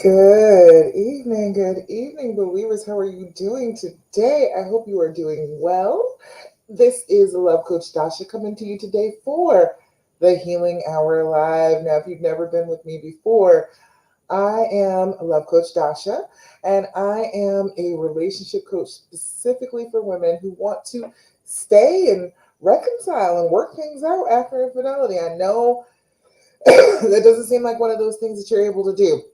Good evening, believers. How are you doing today? I hope you are doing well. This is Love Coach Dasha coming to you today for the Healing Hour Live. Now, if you've never been with me before, I am Love Coach Dasha, and I am a relationship coach specifically for women who want to stay and reconcile and work things out after infidelity. I know that doesn't seem like one of those things that you're able to do.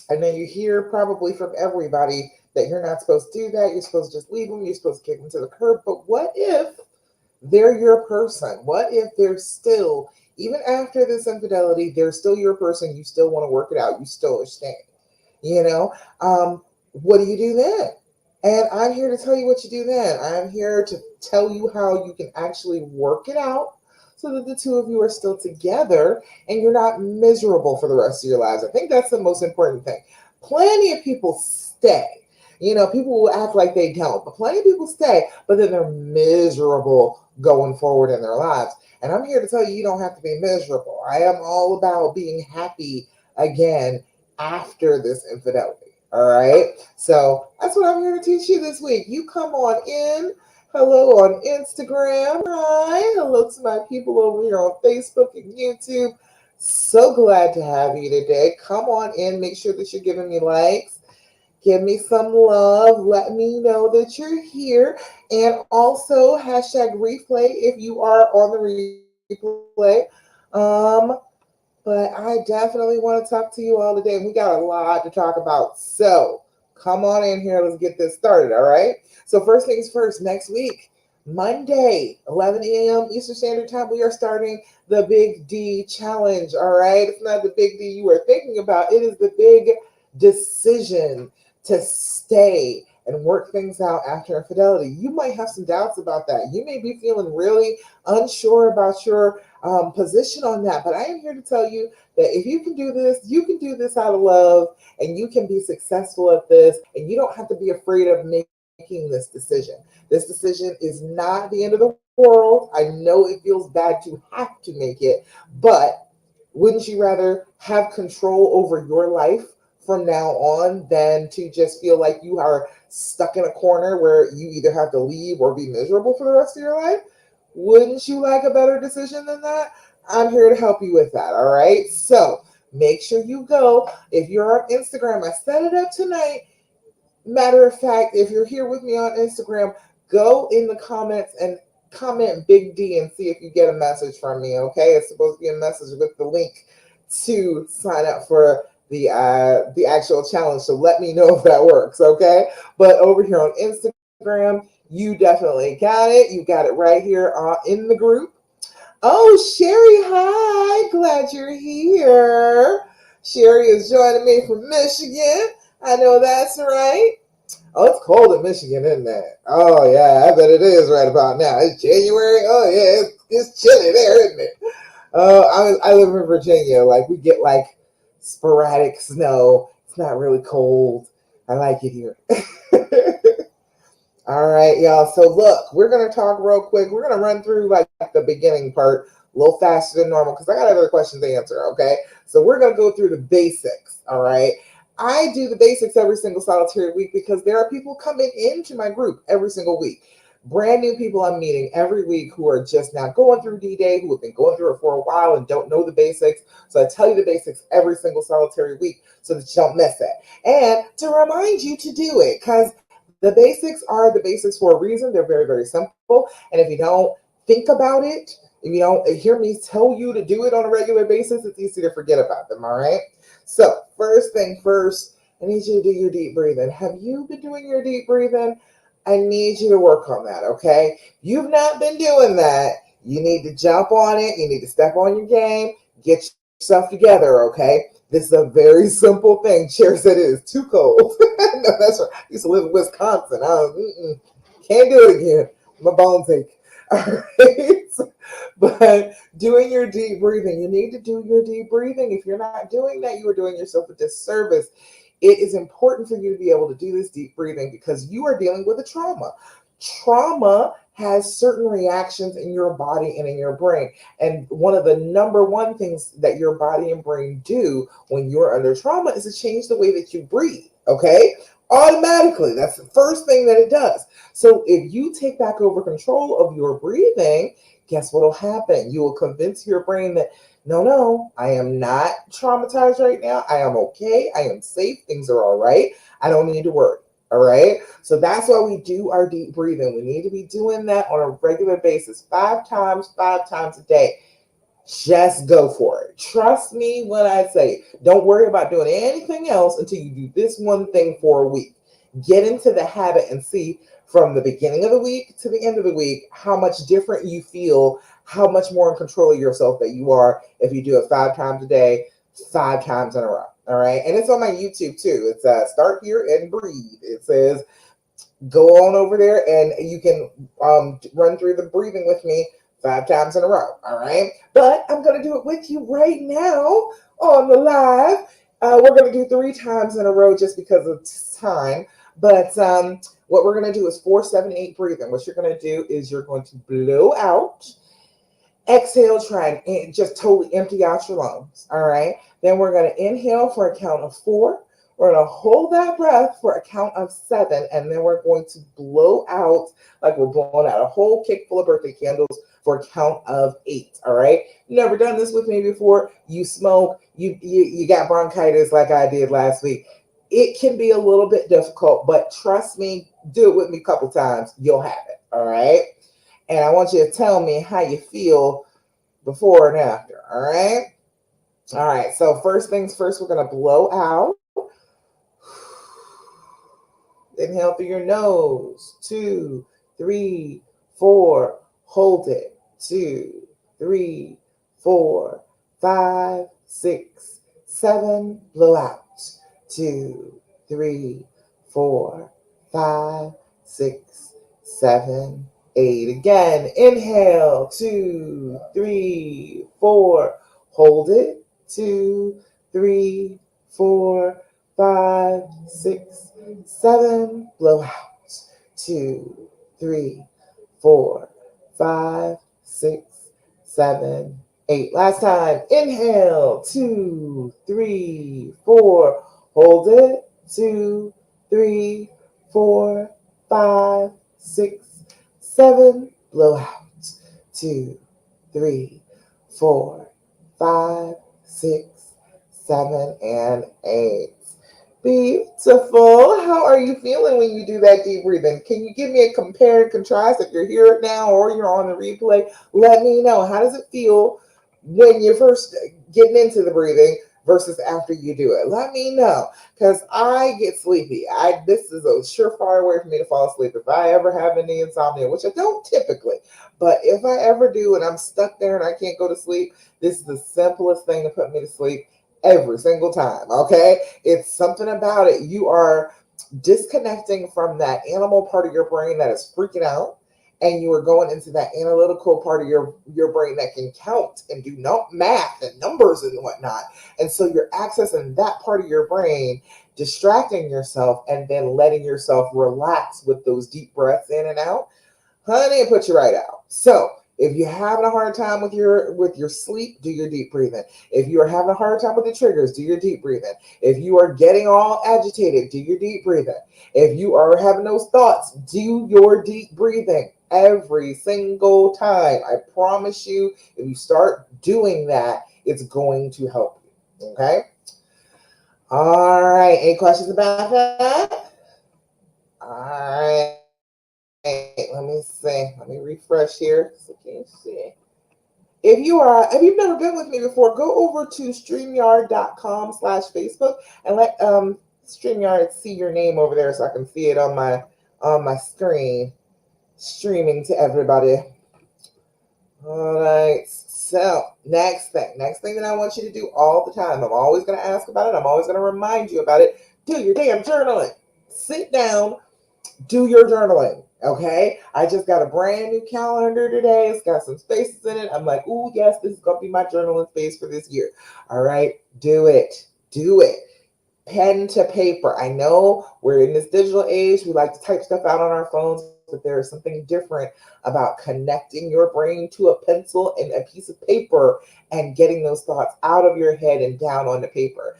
I know you hear probably from everybody that you're not supposed to do that. You're supposed to just leave them. You're supposed to kick them to the curb. But what if they're your person? What if they're still, even after this infidelity, they're still your person? You still want to work it out. You still are staying. You know, what do you do then? And I'm here to tell you what you do then. I'm here to tell you how you can actually work it out so that the two of you are still together and you're not miserable for the rest of your lives. I think that's the most important thing. Plenty of people stay. People will act like they don't, but plenty of people stay, but then they're miserable going forward in their lives. And I'm here to tell you, you don't have to be miserable. I am all about being happy again after this infidelity. All right. So that's what I'm here to teach you this week. You come on in. Hello on Instagram. Hi. Hello to my people over here on Facebook and YouTube. So glad to have you today. Come on in. Make sure that you're giving me likes. Give me some love. Let me know that you're here. And also hashtag replay if you are on the replay. But I definitely want to talk to you all today. And we got a lot to talk about. So come on in here. Let's get this started. All right. So, first things first, next week, Monday, 11 a.m. Eastern Standard Time, we are starting the Big D Challenge. All right. It's not the Big D you were thinking about, it is the big decision to stay and work things out after infidelity. You might have some doubts about that. You may be feeling really unsure about your position on that. But I am here to tell you that if you can do this, you can do this out of love and you can be successful at this. And you don't have to be afraid of making this decision. This decision is not the end of the world. I know it feels bad to have to make it, but wouldn't you rather have control over your life from now on than to just feel like you are stuck in a corner where you either have to leave or be miserable for the rest of your life? Wouldn't you like a better decision than that? I'm here to help you with that. All right. So make sure you go. If you're on Instagram, I set it up tonight. Matter of fact, if you're here with me on Instagram, go in the comments and comment Big D and see if you get a message from me. Okay, it's supposed to be a message with the link to sign up for the actual challenge. So let me know if that works. Okay, but over here on Instagram, you definitely got it. You got it right here in the group. Oh, Sherry, hi. Glad you're here. Sherry is joining me from Michigan. I know that's right. Oh, it's cold in Michigan, isn't it? Oh, yeah, I bet it is right about now. It's January. Oh, yeah, it's chilly there, isn't it? I live in Virginia. Like, we get like sporadic snow. It's not really cold. I like it here. All right, y'all. So look, we're gonna talk real quick. We're gonna run through like the beginning part a little faster than normal because I got other questions to answer. Okay, so we're gonna go through the basics. All right. I do the basics every single solitary week because there are people coming into my group every single week. Brand new people I'm meeting every week who are just now going through D-Day, who have been going through it for a while and don't know the basics. So I tell you the basics every single solitary week so that you don't miss it. And to remind you to do it because the basics are the basics for a reason. They're very, very simple. And if you don't think about it, if you don't hear me tell you to do it on a regular basis, it's easy to forget about them. All right. So, first thing first, I need you to do your deep breathing. Have you been doing your deep breathing? I need you to work on that. Okay. You've not been doing that. You need to jump on it. You need to step on your game. Get yourself together. Okay. This is a very simple thing. Chair said it is too cold. No, that's right. I used to live in Wisconsin. Can't do it again. My bones ache. All right. But doing your deep breathing, you need to do your deep breathing. If you're not doing that, you are doing yourself a disservice. It is important for you to be able to do this deep breathing because you are dealing with a trauma. Trauma has certain reactions in your body and in your brain. And one of the number one things that your body and brain do when you're under trauma is to change the way that you breathe. Okay? Automatically. That's the first thing that it does. So if you take back over control of your breathing, guess what will happen? You will convince your brain that no, no, I am not traumatized right now. I am okay. I am safe. Things are all right. I don't need to worry. All right. So that's why we do our deep breathing. We need to be doing that on a regular basis, 5 times a day. Just go for it. Trust me when I say, don't worry about doing anything else until you do this one thing for a week. Get into the habit and see from the beginning of the week to the end of the week how much different you feel, how much more in control of yourself that you are if you do it 5 times a day, 5 times in a row. All right. And it's on my YouTube too. It's Start Here and Breathe. It says go on over there and you can run through the breathing with me 5 times in a row. All right. But I'm going to do it with you right now on the live. We're going to do 3 times in a row just because of time. But what we're going to do is 4-7-8 breathing. What you're going to do is you're going to blow out. Exhale, try and just totally empty out your lungs. All right. Then we're going to inhale for a count of 4. We're going to hold that breath for a count of 7. And then we're going to blow out like we're blowing out a whole cake full of birthday candles for a count of 8. All right. You never done this with me before. You smoke, you got bronchitis like I did last week. It can be a little bit difficult, but trust me, do it with me a couple times. You'll have it. All right. And I want you to tell me how you feel before and after. All right. All right. So first things first, we're going to blow out. Inhale through your nose. 2, 3, 4. Hold it. 2, 3, 4, 5, 6, 7. Blow out. 2, 3, 4, 5, 6, 7, 8. Again. Inhale. 2, 3, 4. Hold it. 2, 3, 4, 5, 6, 7. Blow out. 2, 3, 4, 5, 6, 7, 8. Last time. Inhale. 2, 3, 4. Hold it. 2, 3, 4, 5, 6, 7. Blow out. 2, 3, 4, 5, 6, 7, and 8. Beautiful. How are you feeling when you do that deep breathing? Can you give me a compare and contrast if you're here now or you're on the replay? Let me know. How does it feel when you're first getting into the breathing versus after you do it? Let me know because I get sleepy. This is a surefire way for me to fall asleep. If I ever have any insomnia, which I don't typically, but if I ever do and I'm stuck there and I can't go to sleep, this is the simplest thing to put me to sleep every single time. Okay. It's something about it. You are disconnecting from that animal part of your brain that is freaking out, and you are going into that analytical part of your brain that can count and do math and numbers and whatnot. And so you're accessing that part of your brain, distracting yourself, and then letting yourself relax with those deep breaths in and out. Honey, it puts you right out. So if you're having a hard time with your sleep, do your deep breathing. If you are having a hard time with the triggers, do your deep breathing. If you are getting all agitated, do your deep breathing. If you are having those thoughts, do your deep breathing every single time. I promise you, if you start doing that, it's going to help you. Okay? All right. Any questions about that? All right. Let me see. Let me refresh here so you can see. If you've never been with me before, go over to StreamYard.com/Facebook and let StreamYard see your name over there so I can see it on my screen, streaming to everybody. All right. So next thing that I want you to do all the time. I'm always going to ask about it. I'm always going to remind you about it. Do your damn journaling. Sit down. Do your journaling. Okay. I just got a brand new calendar today. It's got some spaces in it. I'm like, oh yes, this is going to be my journaling space for this year. All right. Do it. Do it. Pen to paper. I know we're in this digital age. We like to type stuff out on our phones. that there is something different about connecting your brain to a pencil and a piece of paper and getting those thoughts out of your head and down on the paper.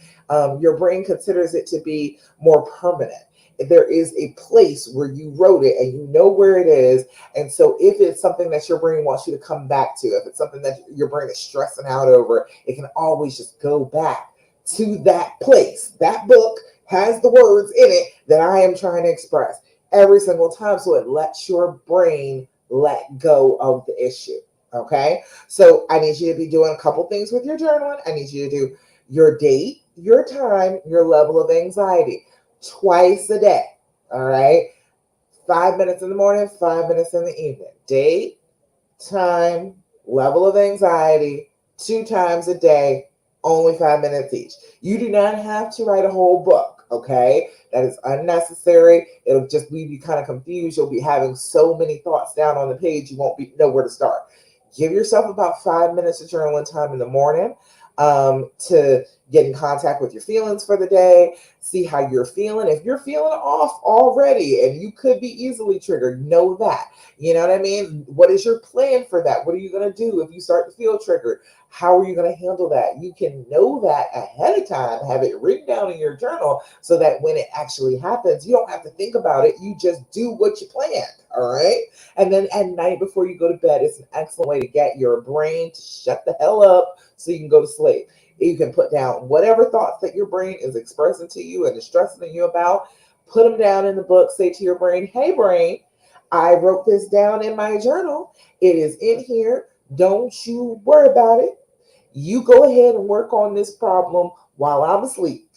Your brain considers it to be more permanent. There is a place where you wrote it and you know where it is. And so if it's something that your brain wants you to come back to, if it's something that your brain is stressing out over, it can always just go back to that place. That book has the words in it that I am trying to express every single time. So it lets your brain let go of the issue. Okay. So I need you to be doing a couple things with your journaling. I need you to do your date, your time, your level of anxiety twice a day. All right. 5 minutes in the morning, 5 minutes in the evening. Date, time, level of anxiety, 2 times a day, only 5 minutes each. You do not have to write a whole book, okay? That is unnecessary. It'll just leave you kind of confused. You'll be having so many thoughts down on the page, you won't know where to start. Give yourself about 5 minutes of journaling time in the morning to get in contact with your feelings for the day, see how you're feeling. If you're feeling off already and you could be easily triggered, know that. You know what I mean? What is your plan for that? What are you going to do if you start to feel triggered? How are you going to handle that? You can know that ahead of time, have it written down in your journal so that when it actually happens, you don't have to think about it. You just do what you planned. All right. And then at night before you go to bed, it's an excellent way to get your brain to shut the hell up so you can go to sleep. You can put down whatever thoughts that your brain is expressing to you and is stressing you about. Put them down in the book. Say to your brain, hey, brain, I wrote this down in my journal. It is in here. Don't you worry about it. You go ahead and work on this problem while I'm asleep.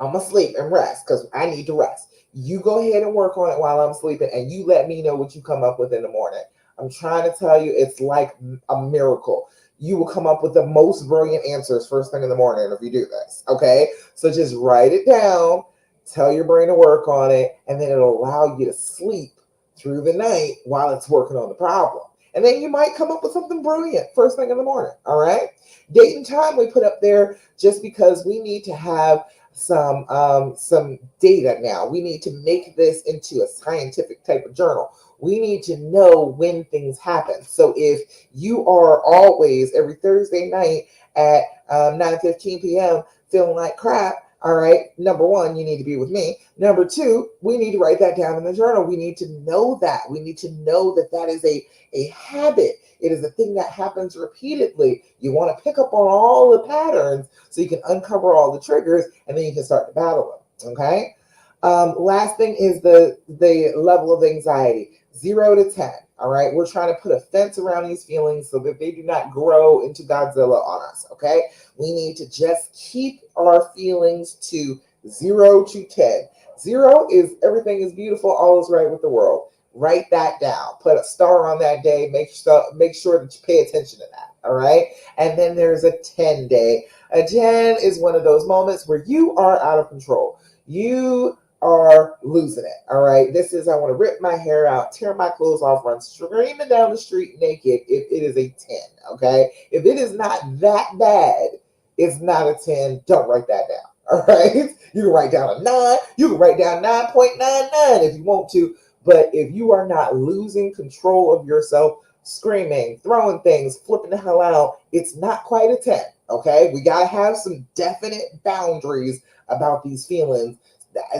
I'm going to sleep and rest because I need to rest. You go ahead and work on it while I'm sleeping and you let me know what you come up with in the morning. I'm trying to tell you, it's like a miracle. You will come up with the most brilliant answers first thing in the morning if you do this. Okay. So just write it down, tell your brain to work on it, and then it'll allow you to sleep through the night while it's working on the problem. And then you might come up with something brilliant first thing in the morning. All right. Date and time we put up there just because we need to have some data now. We need to make this into a scientific type of journal. We need to know when things happen. So if you are always every Thursday night at 9:15 p.m. feeling like crap, all right, number one, you need to be with me. Number two, we need to write that down in the journal. We need to know that. We need to know that that is a habit. It is a thing that happens repeatedly. You want to pick up on all the patterns so you can uncover all the triggers and then you can start to battle them. Okay. Last thing is the level of anxiety, 0 to 10. All right. We're trying to put a fence around these feelings so that they do not grow into Godzilla on us. Okay. We need to just keep our feelings to 0 to 10. 0 is everything is beautiful, all is right with the world. Write that down. Put a star on that day. Make sure that you pay attention to that. All right. And then there's a 10 day. A 10 is one of those moments where you are out of control. You are losing it. All right. This is I want to rip my hair out, tear my clothes off, run screaming down the street naked if it is a 10. Okay. If it is not that bad, it's not a 10. Don't write that down. All right. You can write down a 9. You can write down 9.99 if you want to. But if you are not losing control of yourself, screaming, throwing things, flipping the hell out, it's not quite a 10. Okay. We got to have some definite boundaries about these feelings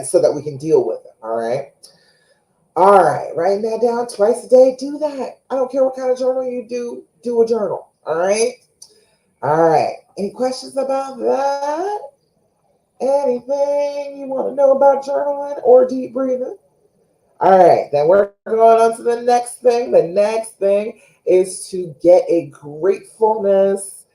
so that we can deal with them. All right. All right. Writing that down twice a day. Do that. I don't care what kind of journal you do. Do a journal. All right. All right. Any questions about that? Anything you want to know about journaling or deep breathing? All right, then we're going on to the next thing. The next thing is to get a gratefulness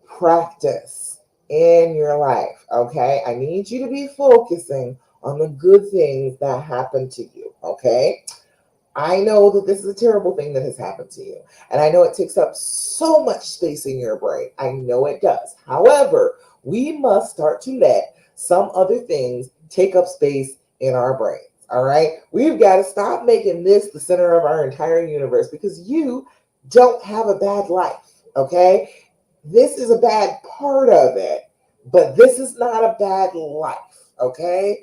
practice in your life. Okay, I need you to be focusing on the good things that happen to you. Okay, I know that this is a terrible thing that has happened to you, and I know it takes up so much space in your brain. I know it does. However, we must start to let some other things take up space in our brain. All right. We've got to stop making this the center of our entire universe because you don't have a bad life. Okay. This is a bad part of it, but this is not a bad life. Okay.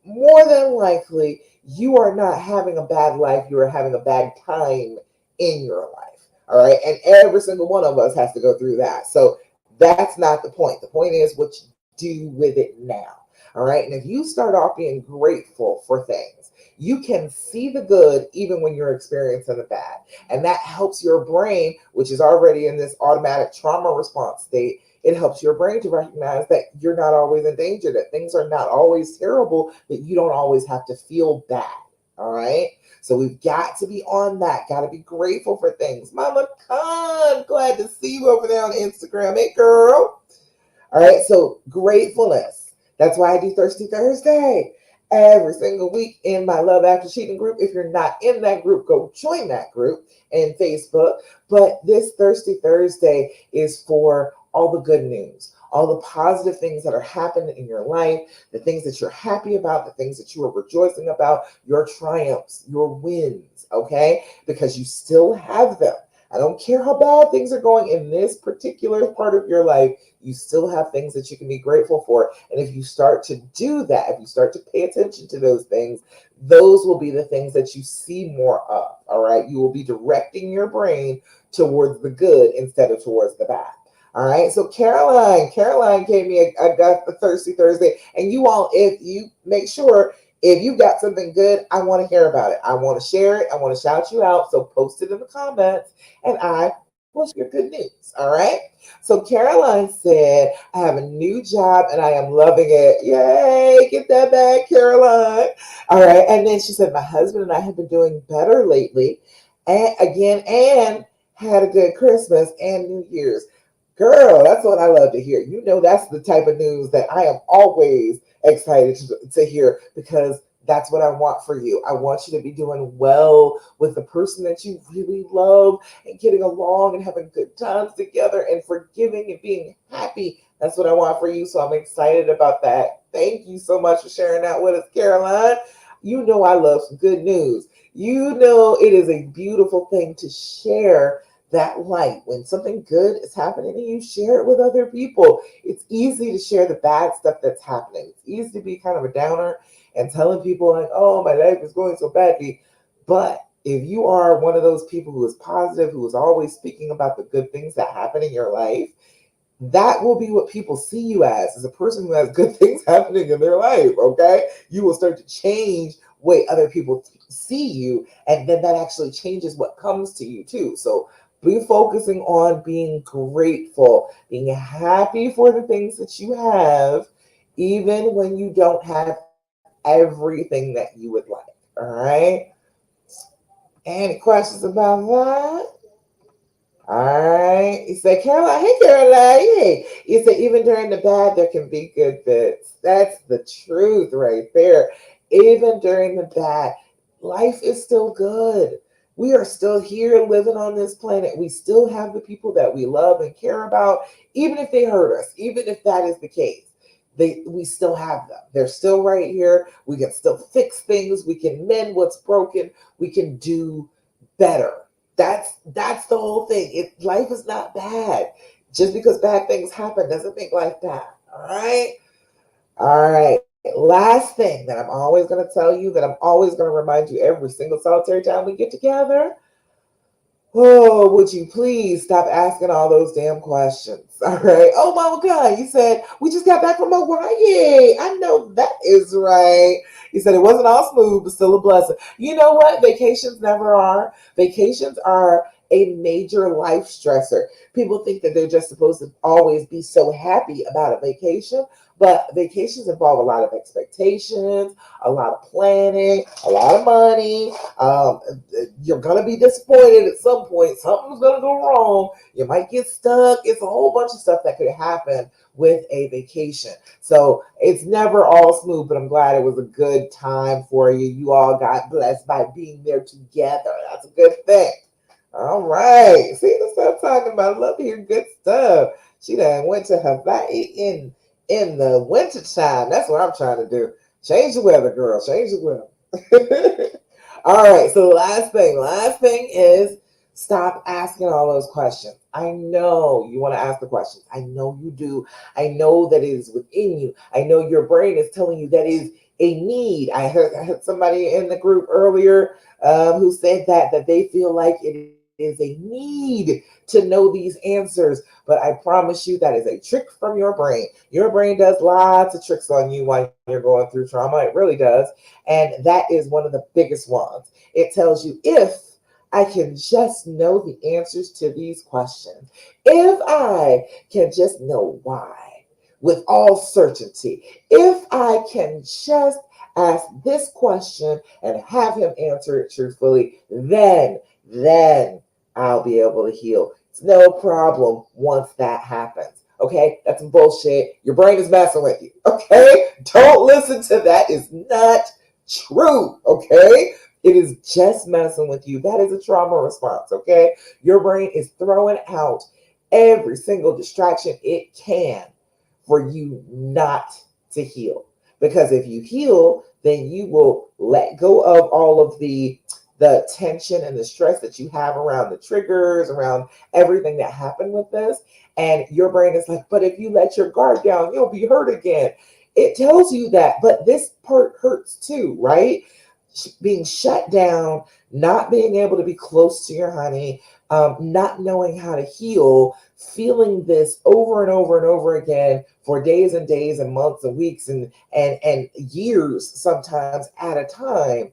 more than likely you are not having a bad life, you are having a bad time in your life. All right. And every single one of us has to go through that. So that's not the point. The point is what you do with it now. All right. And if you start off being grateful for things, you can see the good even when you're experiencing the bad. And that helps your brain, which is already in this automatic trauma response state. It helps your brain to recognize that you're not always in danger, that things are not always terrible, that you don't always have to feel bad. All right. So we've got to be on that. Got to be grateful for things. Mama Khan, glad to see you over there on Instagram. Hey, girl. All right, so gratefulness. That's why I do Thirsty Thursday every single week in my Love After Cheating group. If you're not in that group, go join that group in Facebook. But this Thirsty Thursday is for all the good news, all the positive things that are happening in your life, the things that you're happy about, the things that you are rejoicing about, your triumphs, your wins, okay? Because you still have them. I don't care how bad things are going in this particular part of your life, you still have things that you can be grateful for. And if you start to do that, if you start to pay attention to those things, those will be the things that you see more of. All right. You will be directing your brain towards the good instead of towards the bad. All right. So Caroline gave me a got the Thirsty Thursday. And you all, if you make sure if you got something good, I want to hear about it. I want to share it. I want to shout you out. So post it in the comments and I will share your good news. All right. So Caroline said, I have a new job and I am loving it. Yay. Get that back, Caroline. All right. And then she said, my husband and I have been doing better lately. And again, and had a good Christmas and New Year's. Girl, that's what I love to hear. You know, that's the type of news that I am always excited to hear because that's what I want for you. I want you to be doing well with the person that you really love and getting along and having good times together and forgiving and being happy. That's what I want for you. So I'm excited about that. Thank you so much for sharing that with us, Caroline. You know, I love some good news. You know, it is a beautiful thing to share that light. When something good is happening to you, share it with other people. It's easy to share the bad stuff that's happening. It's easy to be kind of a downer and telling people like, oh, my life is going so badly. But if you are one of those people who is positive, who is always speaking about the good things that happen in your life, that will be what people see you as a person who has good things happening in their life. Okay. You will start to change the way other people see you. And then that actually changes what comes to you too. So be focusing on being grateful, being happy for the things that you have, even when you don't have everything that you would like. All right. Any questions about that? All right. You say, Caroline, hey, Caroline. Hey. You say, even during the bad, there can be good bits. That's the truth right there. Even during the bad, life is still good. We are still here living on this planet. We still have the people that we love and care about, even if they hurt us, even if that is the case. We still have them. They're still right here. We can still fix things. We can mend what's broken. We can do better. That's the whole thing. Life is not bad. Just because bad things happen doesn't make life bad. All right. All right. Last thing that I'm always going to tell you, that I'm always going to remind you every single solitary time we get together. Oh, would you please stop asking all those damn questions? All right. Oh, Mama God, you said we just got back from Hawaii. I know that is right. You said it wasn't all smooth, but still a blessing. You know what? Vacations never are. Vacations are a major life stressor. People think that they're just supposed to always be so happy about a vacation, but vacations involve a lot of expectations, a lot of planning, a lot of money. You're gonna be disappointed at some point. Something's gonna go wrong. You might get stuck. It's a whole bunch of stuff that could happen with a vacation. So it's never all smooth, but I'm glad it was a good time for you. You all got blessed by being there together. That's a good thing. All right. See, that's what I'm talking about. I love to hear good stuff. She done went to Hawaii in the winter time. That's what I'm trying to do. Change the weather, girl. Change the weather. All right. So last thing is stop asking all those questions. I know you want to ask the questions. I know you do. I know that it is within you. I know your brain is telling you that a need. I had somebody in the group earlier who said that they feel like it is a need to know these answers. But I promise you that is a trick from your brain. Your brain does lots of tricks on you while you're going through trauma. It really does. And that is one of the biggest ones. It tells you, if I can just know the answers to these questions, if I can just know why with all certainty, if I can just ask this question and have him answer it truthfully, then I'll be able to heal. It's no problem once that happens. Okay, that's bullshit. Your brain is messing with you. Okay, don't listen to that. It's not true. Okay, it is just messing with you. That is a trauma response. Okay, your brain is throwing out every single distraction it can for you not to heal. Because if you heal, then you will let go of all of the tension and the stress that you have around the triggers, around everything that happened with this. And your brain is like, but if you let your guard down, you'll be hurt again. It tells you that, but this part hurts too, right? Being shut down, not being able to be close to your honey, not knowing how to heal, feeling this over and over and over again for days and days and months and weeks and years sometimes at a time,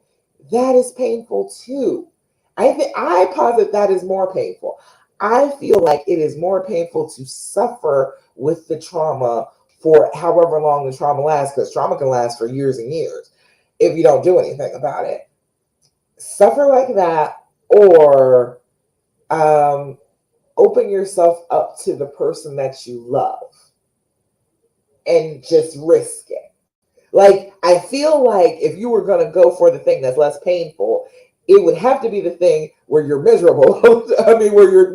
that is painful too. I posit that is more painful. I feel like it is more painful to suffer with the trauma for however long the trauma lasts, because trauma can last for years and years if you don't do anything about it. Suffer like that, or um, open yourself up to the person that you love and just risk it. Like, I feel like if you were going to go for the thing that's less painful, it would have to be the thing where you're miserable. I mean, where you're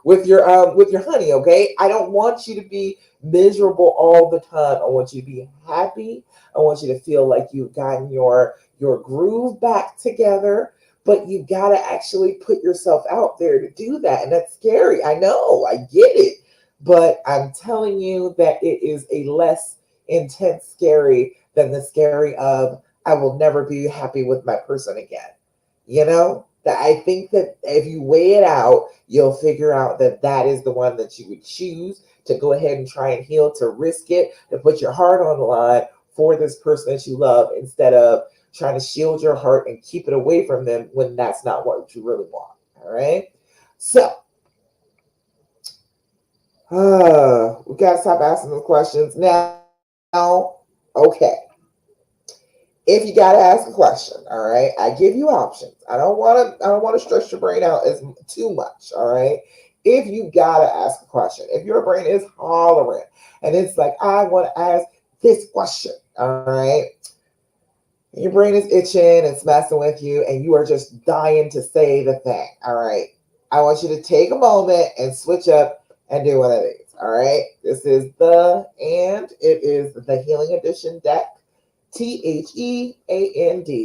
with your honey. Okay, I don't want you to be miserable all the time. I want you to be happy. I want you to feel like you've gotten your groove back together. But you got to actually put yourself out there to do that, and that's scary. I know, I get it, but I'm telling you that it is a less intense scary than the scary of I will never be happy with my person again. You know, that I think that if you weigh it out, you'll figure out that that is the one that you would choose to go ahead and try and heal, to risk it, to put your heart on the line for this person that you love, instead of trying to shield your heart and keep it away from them when that's not what you really want. All right. So, we got to stop asking those questions now. Okay, if you got to ask a question, all right, I give you options. I don't want to stress your brain out as too much. All right, if you got to ask a question, if your brain is hollering and it's like, I want to ask this question, all right, your brain is itching, it's messing with you, and you are just dying to say the thing. All right, I want you to take a moment and switch up and do one of these. All right, this is it is the Healing Edition deck. THEAND.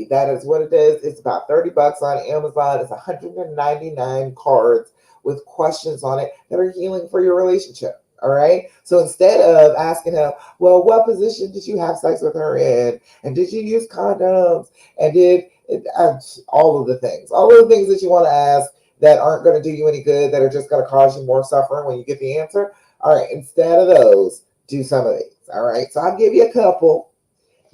That is what it is. It's about $30 on Amazon. It's 199 cards with questions on it that are healing for your relationship. All right. So instead of asking him, well, what position did you have sex with her in? And did you use condoms? And all of the things that you want to ask that aren't going to do you any good, that are just going to cause you more suffering when you get the answer. All right. Instead of those, do some of these. All right. So I'll give you a couple.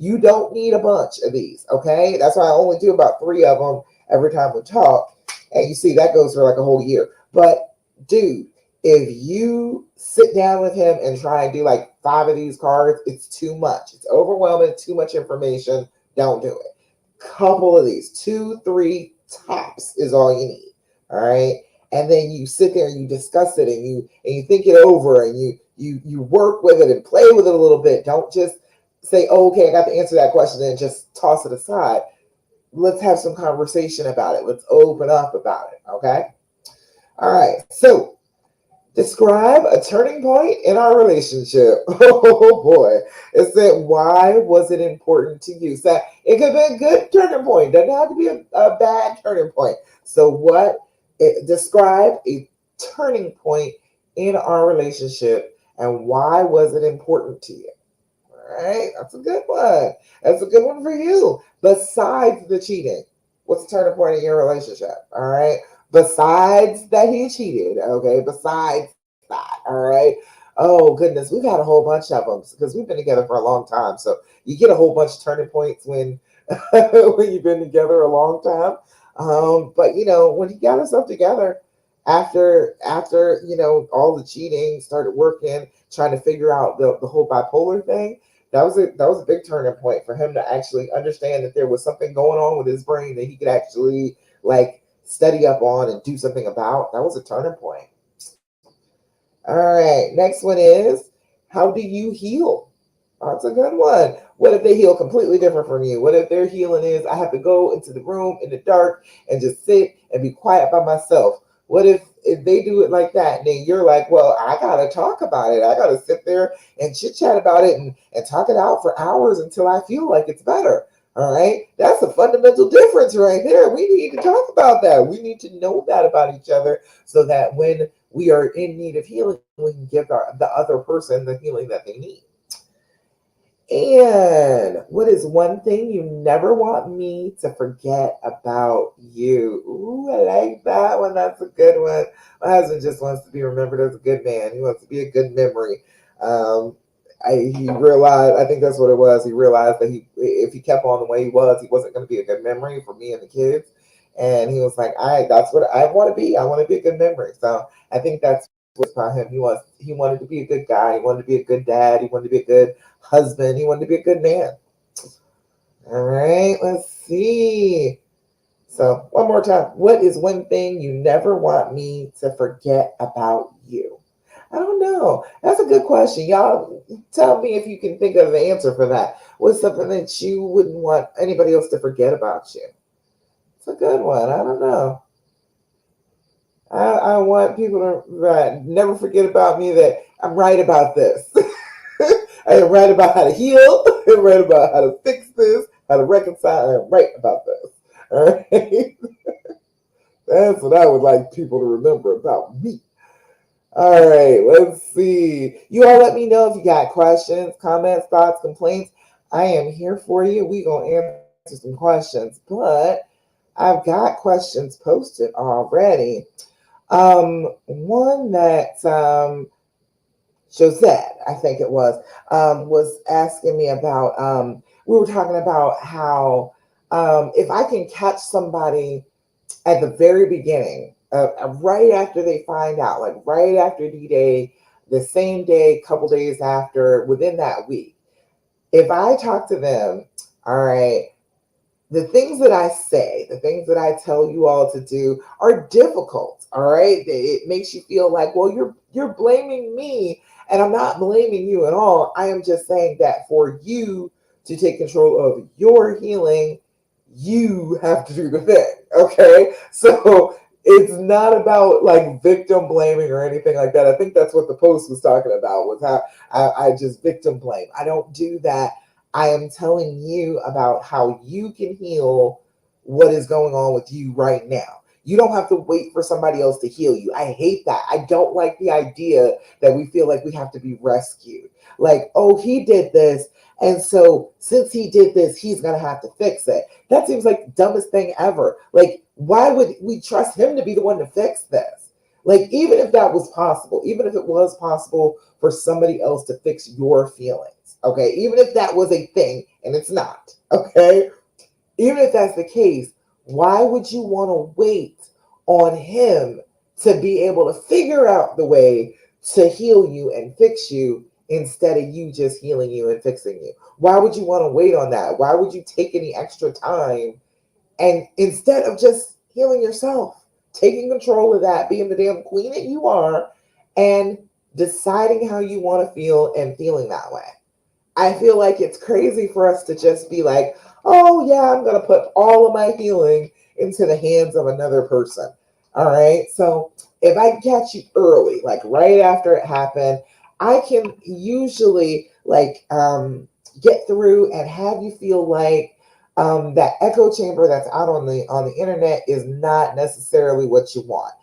You don't need a bunch of these, okay? That's why I only do about 3 of them every time we talk. And you see, that goes for like a whole year. But, dude, if you sit down with him and try and do like 5 of these cards, it's too much. It's overwhelming, too much information. Don't do it. Couple of these, 2, 3 tops is all you need, all right? And then you sit there and you discuss it, and you think it over, and you work with it and play with it a little bit. Don't just say, oh, okay, I got to answer that question, and just toss it aside. Let's have some conversation about it. Let's open up about it, okay? All right, so describe a turning point in our relationship. Oh boy. It said, why was it important to you? So it could be a good turning point. Doesn't have to be a bad turning point. So describe a turning point in our relationship, and why was it important to you? All right, that's a good one. That's a good one for you. Besides the cheating, what's the turning point in your relationship? All right. Besides that he cheated, okay. Besides that, all right. Oh goodness, we've had a whole bunch of them because we've been together for a long time. So you get a whole bunch of turning points when when you've been together a long time. But when he got himself together after all the cheating started working, trying to figure out the whole bipolar thing, that was a big turning point for him to actually understand that there was something going on with his brain that he could actually like study up on and do something about. That was a turning point. All right, next one is, how do you heal? That's a good one. What if they heal completely different from you? What if their healing is, I have to go into the room in the dark and just sit and be quiet by myself? What if they do it like that, and then you're like, well, I gotta talk about it. I gotta sit there and chit chat about it and talk it out for hours until I feel like it's better. All right. That's a fundamental difference right there. We need to talk about that. We need to know that about each other so that when we are in need of healing, we can give the other person the healing that they need. And what is one thing you never want me to forget about you? Ooh, I like that one. That's a good one. My husband just wants to be remembered as a good man. He wants to be a good memory. Um, he realized, I think that's what it was. He realized that if he kept on the way he wasn't going to be a good memory for me and the kids. And he was like, that's what I want to be. I want to be a good memory. So I think that's what's about him. He wanted to be a good guy. He wanted to be a good dad. He wanted to be a good husband. He wanted to be a good man. All right, let's see. So, one more time. What is one thing you never want me to forget about you? I don't know. That's a good question. Y'all tell me if you can think of the answer for that. What's something that you wouldn't want anybody else to forget about you? It's a good one. I don't know. I want people to never forget about me that I'm right about this. I am right about how to heal. I'm right about how to fix this, how to reconcile. I'm right about this. All right. That's what I would like people to remember about me. All right, let's see. You all let me know if you got questions, comments, thoughts, complaints. I am here for you. We gonna answer some questions, but I've got questions posted already. One that Josette, I think it was asking me about. We were talking about how if I can catch somebody at the very beginning, right after they find out, like right after D-Day, the same day, couple days after, within that week, if I talk to them, all right, the things that I say, the things that I tell you all to do are difficult. All right. It makes you feel like, well, you're blaming me, and I'm not blaming you at all. I am just saying that for you to take control of your healing, you have to do the thing. Okay. So it's not about like victim blaming or anything like that. I think that's what the post was talking about, was how I just victim blame. I don't do that. I am telling you about how you can heal what is going on with you right now. You don't have to wait for somebody else to heal you. I hate that. I don't like the idea that we feel like we have to be rescued. Like, oh, he did this. And so since he did this, he's going to have to fix it. That seems like the dumbest thing ever. Like, why would we trust him to be the one to fix this? Like, even if that was possible, even if it was possible for somebody else to fix your feelings, okay, even if that was a thing, and it's not, okay, even if that's the case, why would you want to wait on him to be able to figure out the way to heal you and fix you instead of you just healing you and fixing you? Why would you want to wait on that? Why would you take any extra time and instead of just healing yourself, taking control of that, being the damn queen that you are, and deciding how you want to feel and feeling that way? I feel like it's crazy for us to just be like, oh, yeah, I'm going to put all of my healing into the hands of another person. All right. So if I catch you early, like right after it happened, I can usually get through and have you feel like that echo chamber that's out on the internet is not necessarily what you want.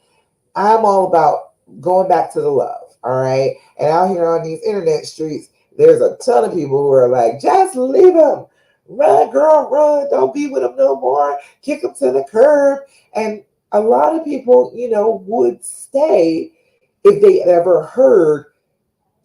I'm all about going back to the love, all right? And out here on these internet streets, there's a ton of people who are like, just leave him. Run, girl, run. Don't be with him no more. Kick him to the curb. And a lot of people, would stay if they had ever heard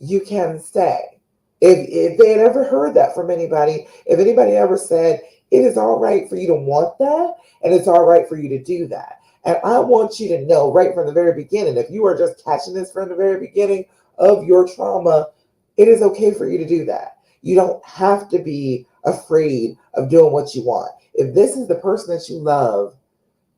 you can stay. If they had ever heard that from anybody, if anybody ever said, it is all right for you to want that, and it's all right for you to do that. And I want you to know right from the very beginning, if you are just catching this from the very beginning of your trauma, it is okay for you to do that. You don't have to be afraid of doing what you want. If this is the person that you love,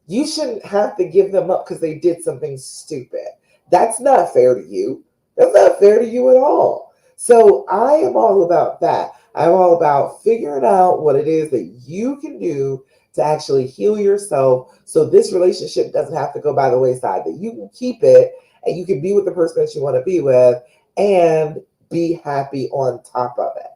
you shouldn't have to give them up because they did something stupid. That's not fair to you. That's not fair to you at all. So I am all about that. I'm all about figuring out what it is that you can do to actually heal yourself so this relationship doesn't have to go by the wayside, that you can keep it and you can be with the person that you want to be with and be happy on top of it.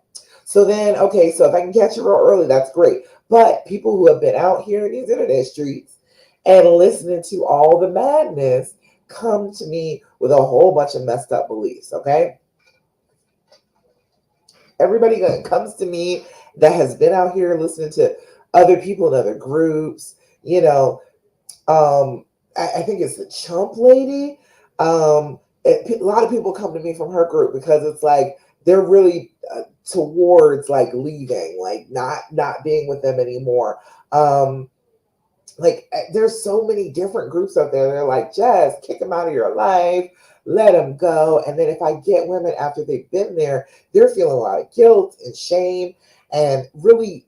So then, okay, so if I can catch you real early, that's great. But people who have been out here in these internet streets and listening to all the madness come to me with a whole bunch of messed up beliefs, okay? Everybody that comes to me that has been out here listening to other people in other groups, I think it's the chump lady. A lot of people come to me from her group because it's like they're really towards like leaving, like not being with them anymore. There's so many different groups out there. They're like, just kick them out of your life, let them go. And then if I get women after they've been there, they're feeling a lot of guilt and shame and really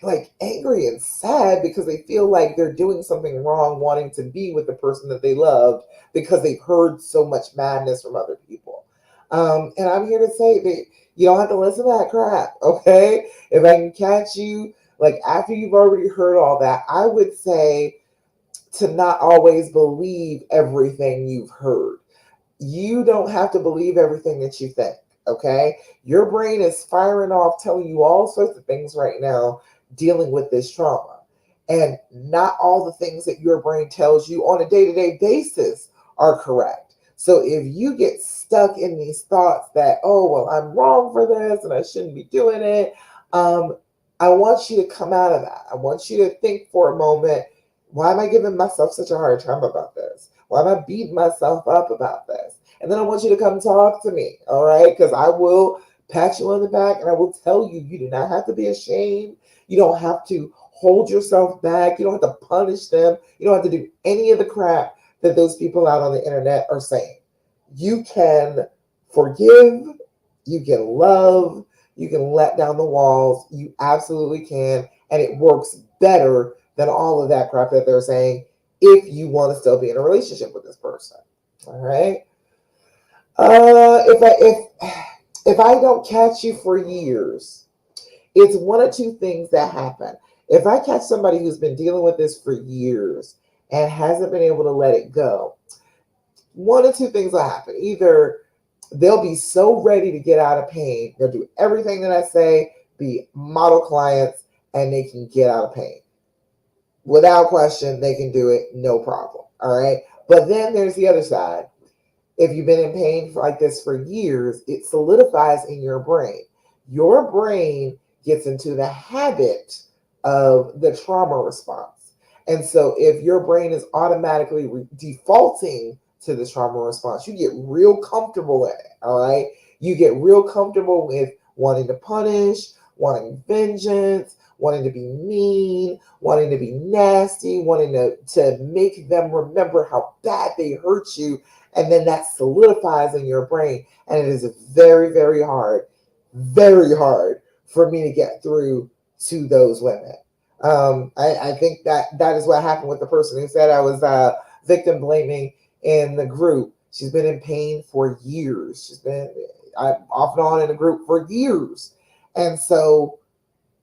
like angry and sad because they feel like they're doing something wrong, wanting to be with the person that they loved because they've heard so much madness from other people. And I'm here to say that you don't have to listen to that crap, okay? If I can catch you, like after you've already heard all that, I would say to not always believe everything you've heard. You don't have to believe everything that you think, okay? Your brain is firing off, telling you all sorts of things right now, dealing with this trauma. And not all the things that your brain tells you on a day to day basis are correct. So if you get stuck in these thoughts that, oh, well, I'm wrong for this and I shouldn't be doing it, I want you to come out of that. I want you to think for a moment, why am I giving myself such a hard time about this? Why am I beating myself up about this? And then I want you to come talk to me, all right? Because I will pat you on the back and I will tell you, you do not have to be ashamed. You don't have to hold yourself back. You don't have to punish them. You don't have to do any of the crap that those people out on the internet are saying. You can forgive, you can love, you can let down the walls. You absolutely can. And it works better than all of that crap that they're saying if you want to still be in a relationship with this person. All right. If I don't catch you for years, it's one or two things that happen. If I catch somebody who's been dealing with this for years and hasn't been able to let it go, one or two things will happen. Either they'll be so ready to get out of pain, they'll do everything that I say, be model clients, and they can get out of pain. Without question, they can do it, no problem. All right. But then there's the other side. If you've been in pain like this for years, it solidifies in your brain. Your brain gets into the habit of the trauma response. And so if your brain is automatically defaulting to the trauma response, you get real comfortable in it. All right. You get real comfortable with wanting to punish, wanting vengeance, wanting to be mean, wanting to be nasty, wanting to make them remember how bad they hurt you. And then that solidifies in your brain. And it is very very hard for me to get through to those women. I think that is what happened with the person who said I was victim blaming in the group. She's been in pain for years. She's been off and on in the group for years. And so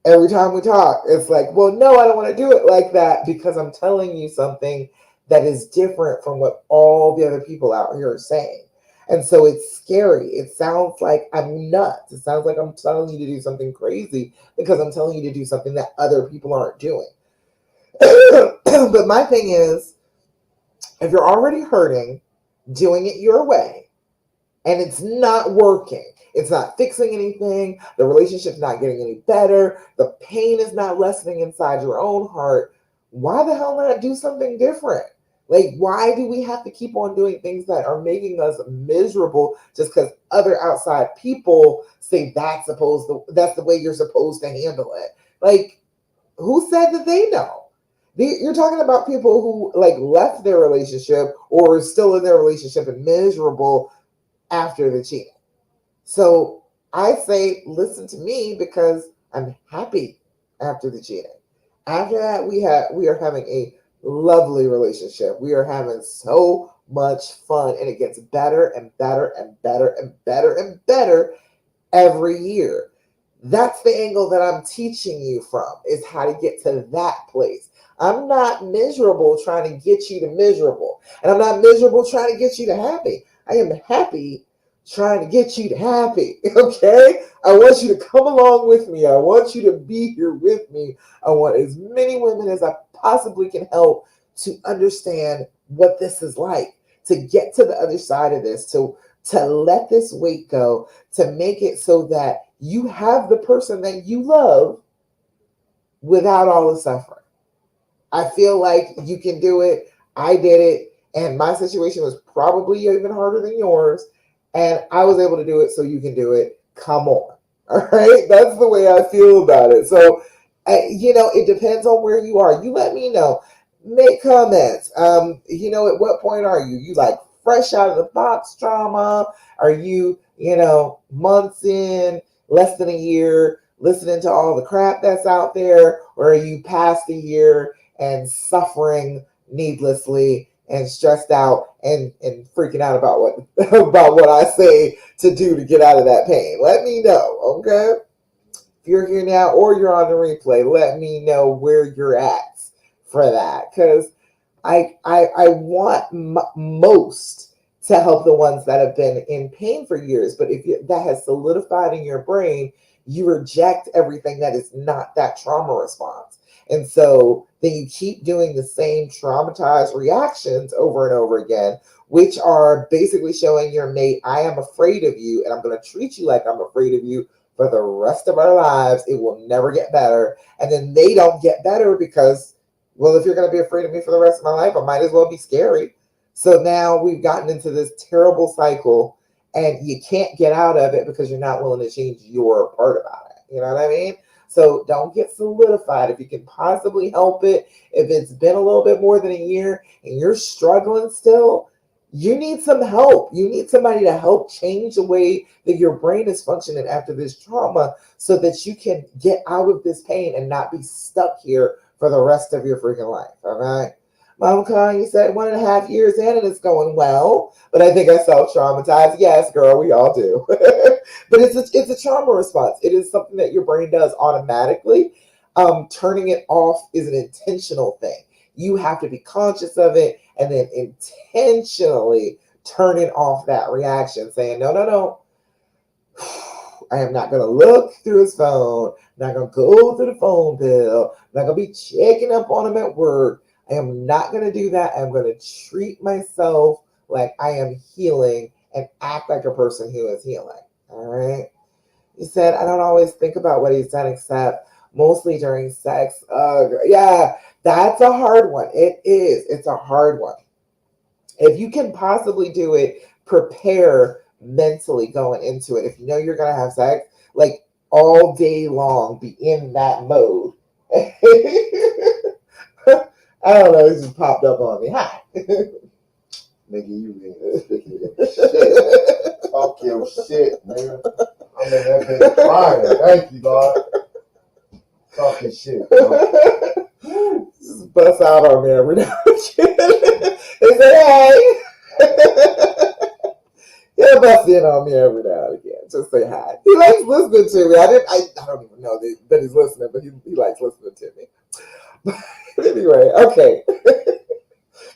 every time we talk, it's like, well, no, I don't want to do it like that because I'm telling you something that is different from what all the other people out here are saying. And so it's scary. It sounds like I'm nuts. It sounds like I'm telling you to do something crazy because I'm telling you to do something that other people aren't doing. But my thing is, if you're already hurting, doing it your way, and it's not working. It's not fixing anything. The relationship's not getting any better. The pain is not lessening inside your own heart. Why the hell not do something different? Like, why do we have to keep on doing things that are making us miserable just because other outside people say that's the way you're supposed to handle it? Like, who said that they know? You're talking about people who like left their relationship or are still in their relationship and miserable after the cheating. So I say, listen to me because I'm happy after the cheating. After that, we are having a lovely relationship. We are having so much fun, and it gets better and better and better and better and better every year. That's the angle that I'm teaching you from, is how to get to that place. I'm not miserable trying to get you to miserable. And I'm not miserable trying to get you to happy. I am happy trying to get you to happy. Okay? I want you to come along with me. I want you to be here with me. I want as many women as I possibly can help to understand what this is like, to get to the other side of this, to let this weight go, to make it so that you have the person that you love without all the suffering. I feel like you can do it. I did it. And my situation was probably even harder than yours. And I was able to do it, so you can do it. Come on. All right. That's the way I feel about it. So, it depends on where you are. You let me know. Make comments. At what point are you? You like fresh out of the box trauma? Are you, months in, less than a year, listening to all the crap that's out there? Or are you past a year and suffering needlessly and stressed out and freaking out about what about what I say to do to get out of that pain? Let me know, okay? If you're here now or you're on the replay, let me know where you're at for that, because I want most to help the ones that have been in pain for years. But if that has solidified in your brain, you reject everything that is not that trauma response. And so then you keep doing the same traumatized reactions over and over again, which are basically showing your mate, I am afraid of you, and I'm going to treat you like I'm afraid of you for the rest of our lives. It will never get better. And then they don't get better because, well, if you're going to be afraid of me for the rest of my life, I might as well be scary. So now we've gotten into this terrible cycle, and you can't get out of it because you're not willing to change your part about it. You know what I mean? So don't get solidified. If you can possibly help it, if it's been a little bit more than a year and you're struggling still, you need some help. You need somebody to help change the way that your brain is functioning after this trauma so that you can get out of this pain and not be stuck here for the rest of your freaking life. All right. Mom Khan, you said 1.5 years in and it's going well, but I think I self-traumatized. Yes, girl, we all do. But it's a trauma response. It is something that your brain does automatically. Turning it off is an intentional thing. You have to be conscious of it and then intentionally turning off that reaction, saying, no, no, no. I am not going to look through his phone. I'm not going to go through the phone bill. I'm not going to be checking up on him at work. I am not going to do that. I'm going to treat myself like I am healing and act like a person who is healing. All right. He said, I don't always think about what he's done except mostly during sex. Yeah, that's a hard one. It is. It's a hard one. If you can possibly do it, prepare mentally going into it. If you know you're going to have sex, like all day long, be in that mode. I don't know. It just popped up on me. Hi. Nigga, you really shit. Talk your shit, man. I'm in that bitch crying. Thank you, God. Talking shit, bro. Just bust out on me every now and again. They say, hey. He'll bust in on me every now and again. Just say hi. He likes listening to me. I don't even know that he's listening, but he likes listening to me. But anyway, okay.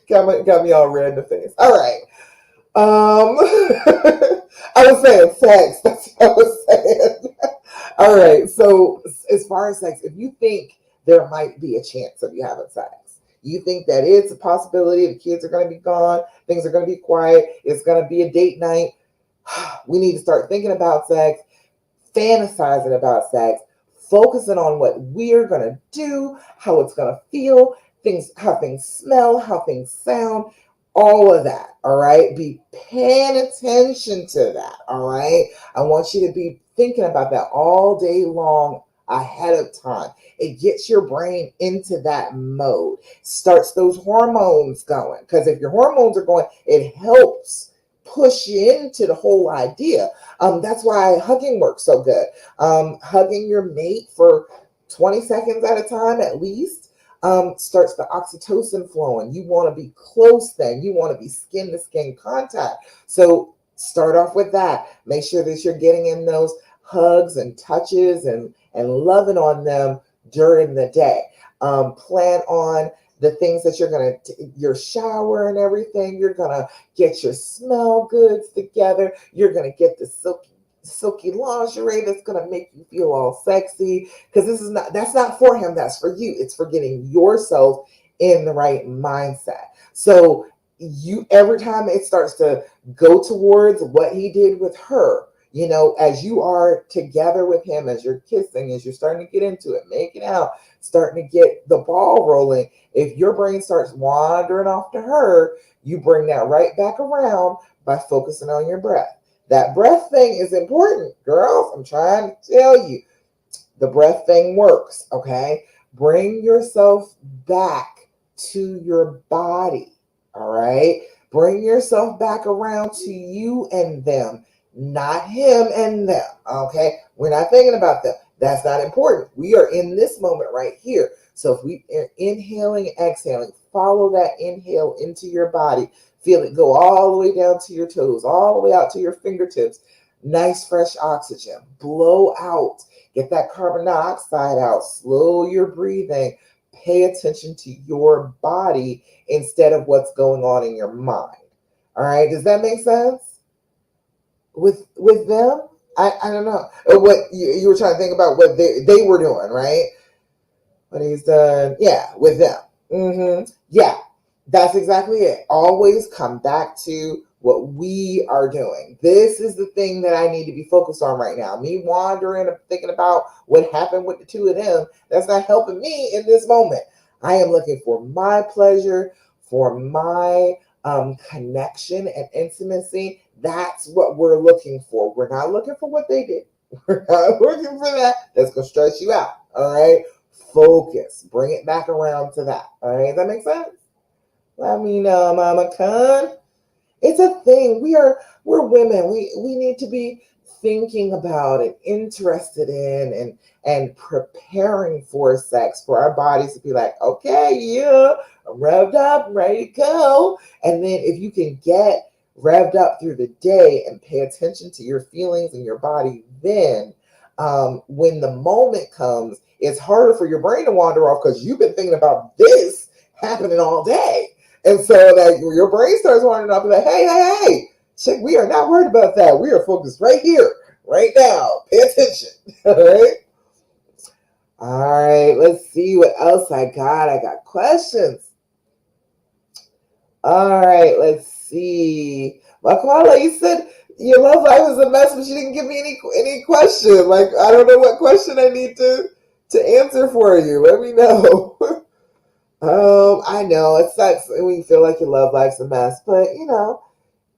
Got me all red in the face. All right. I was saying sex. That's what I was saying. All right. So as far as sex, if you think there might be a chance of you having sex, you think that it's a possibility, the kids are going to be gone, things are going to be quiet, it's going to be a date night, We need to start thinking about sex, fantasizing about sex, focusing on what we're gonna do, how it's gonna feel, things, how things smell, how things sound, all of that. All right. Be paying attention to that. All right. I want you to be thinking about that all day long ahead of time. It gets your brain into that mode, starts those hormones going. Because if your hormones are going, it helps push you into the whole idea. That's why hugging works so good. Hugging your mate for 20 seconds at a time at least starts the oxytocin flowing. You want to be close then. You want to be skin to skin contact. So start off with that. Make sure that you're getting in those hugs and touches and loving on them during the day. Plan on the things that you're going to, your shower and everything. You're going to get your smell goods together. You're going to get the silky lingerie that's going to make you feel all sexy, because this is not, that's not for him, that's for you. It's for getting yourself in the right mindset. So you, every time it starts to go towards what he did with her, you know, as you are together with him, as you're kissing, as you're starting to get into it, making out, starting to get the ball rolling, if your brain starts wandering off to her, you bring that right back around by focusing on your breath. That breath thing is important, girls. I'm trying to tell you, the breath thing works, okay? Bring yourself back to your body, all right? Bring yourself back around to you and them, not him and them, okay? We're not thinking about them. That's not important. We are in this moment right here. So if we are inhaling, exhaling, follow that inhale into your body. Feel it go all the way down to your toes, all the way out to your fingertips. Nice, fresh oxygen. Blow out. Get that carbon dioxide out. Slow your breathing. Pay attention to your body instead of what's going on in your mind. All right. Does that make sense? With them? I don't know. What you were trying to think about what they were doing, right? What he's done. Yeah, with them. Yeah, that's exactly it. Always come back to what we are doing. This is the thing that I need to be focused on right now. Me wandering and thinking about what happened with the two of them, that's not helping me in this moment. I am looking for my pleasure, for my connection and intimacy. That's what we're looking for. We're not looking for what they did. We're not looking for that. That's going to stress you out. All right. Focus. Bring it back around to that. All right. Does that make sense? Let me know, Mama Khan. It's a thing. We're women. We need to be thinking about and interested in and preparing for sex, for our bodies to be like, okay, yeah, I'm revved up, I'm ready to go. And then if you can get revved up through the day and pay attention to your feelings and your body, then when the moment comes, it's harder for your brain to wander off because you've been thinking about this happening all day. And so that your brain starts wandering off and like, hey, chick, we are not worried about that. We are focused right here, right now. Pay attention. All right. All right. Let's see what else I got. I got questions. All right. Let's see. Makwala, you said your love life was a mess, but you didn't give me any question. Like, I don't know what question I need to answer for you. Let me know. I know it sucks when you feel like your love life's a mess, but you know,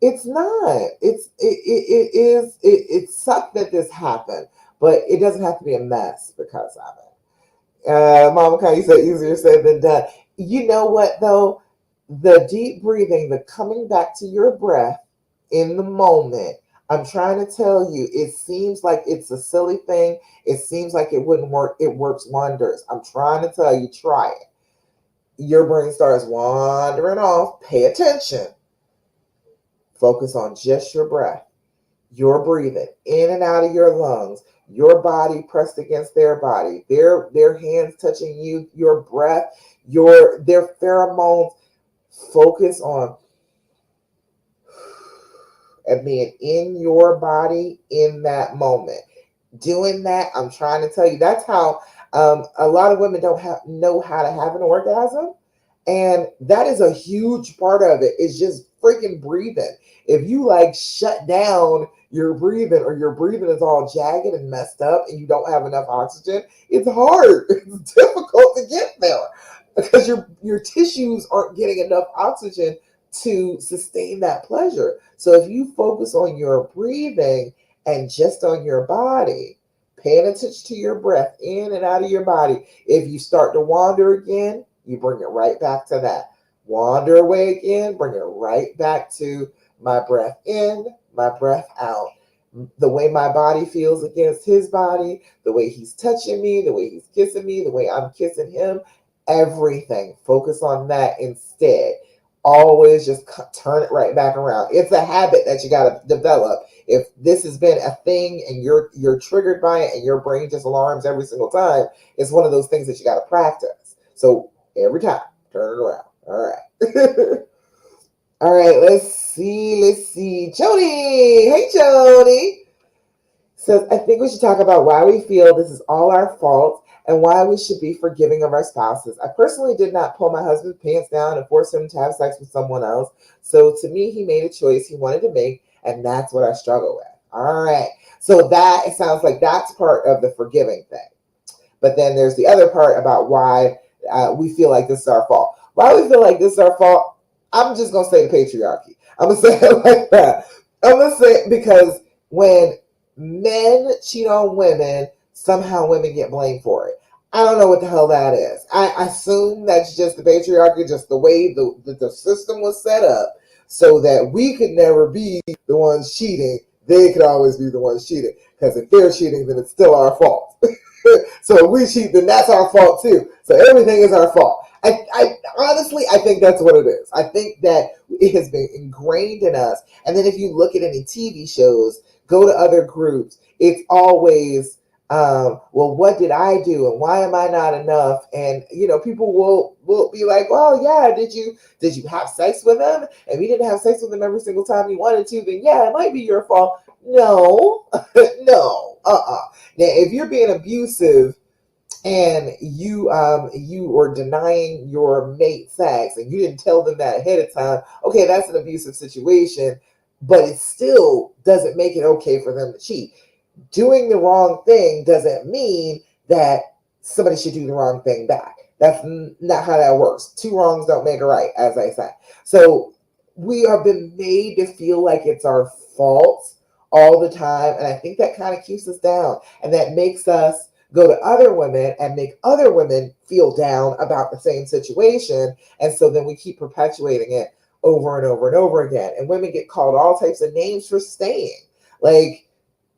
it's not. It is it sucked that this happened, but it doesn't have to be a mess because of it. Mama Kai, you said easier said than done. You know what though? The deep breathing, the coming back to your breath in the moment. I'm trying to tell you, it seems like it's a silly thing. It seems like it wouldn't work. It works wonders. I'm trying to tell you, try it. Your brain starts wandering off. Pay attention. Focus on just your breath. You're breathing in and out of your lungs, your body pressed against their body, their hands touching you, your breath, their pheromones. Focus on and being in your body in that moment. Doing that, I'm trying to tell you, that's how a lot of women don't know how to have an orgasm. And that is a huge part of it. It's just freaking breathing. If you like shut down your breathing, or your breathing is all jagged and messed up and you don't have enough oxygen, it's hard. It's difficult to get there because your tissues aren't getting enough oxygen to sustain that pleasure. So if you focus on your breathing and just on your body, paying attention to your breath in and out of your body, if you start to wander again, you bring it right back to that. Wander away again, bring it right back to my breath in, my breath out. The way my body feels against his body, the way he's touching me, the way he's kissing me, the way I'm kissing him, everything. Focus on that instead. Always just turn it right back around. It's a habit that you got to develop. If this has been a thing and you're triggered by it and your brain just alarms every single time, it's one of those things that you got to practice. So every time, turn it around. All right. All right, let's see. Jody. Hey, Jody. Says, I think we should talk about why we feel this is all our fault and why we should be forgiving of our spouses. I personally did not pull my husband's pants down and force him to have sex with someone else. So to me, he made a choice he wanted to make, and that's what I struggle with. All right. So that, it sounds like that's part of the forgiving thing. But then there's the other part about why we feel like this is our fault. Why we feel like this is our fault, I'm just going to say the patriarchy. I'm going to say it like that. I'm going to say it because when men cheat on women, somehow women get blamed for it. I don't know what the hell that is. I assume that's just the patriarchy, just the way the system was set up so that we could never be the ones cheating. They could always be the ones cheating. Because if they're cheating, then it's still our fault. So if we cheat, then that's our fault too. So everything is our fault. I honestly, I think that's what it is. I think that it has been ingrained in us. And then if you look at any TV shows, go to other groups, it's always, well, what did I do, and why am I not enough? And people will be like, well, yeah, did you have sex with them? And you didn't have sex with them every single time you wanted to, then yeah, it might be your fault. No, no, Now, if you're being abusive and you are denying your mate sex and you didn't tell them that ahead of time, okay, that's an abusive situation, but it still doesn't make it okay for them to cheat. Doing the wrong thing doesn't mean that somebody should do the wrong thing back. That's not how that works. Two wrongs don't make a right, as I say. So we have been made to feel like it's our fault all the time, and I think that kind of keeps us down, and that makes us go to other women and make other women feel down about the same situation, and so then we keep perpetuating it over and over and over again, and women get called all types of names for staying. Like,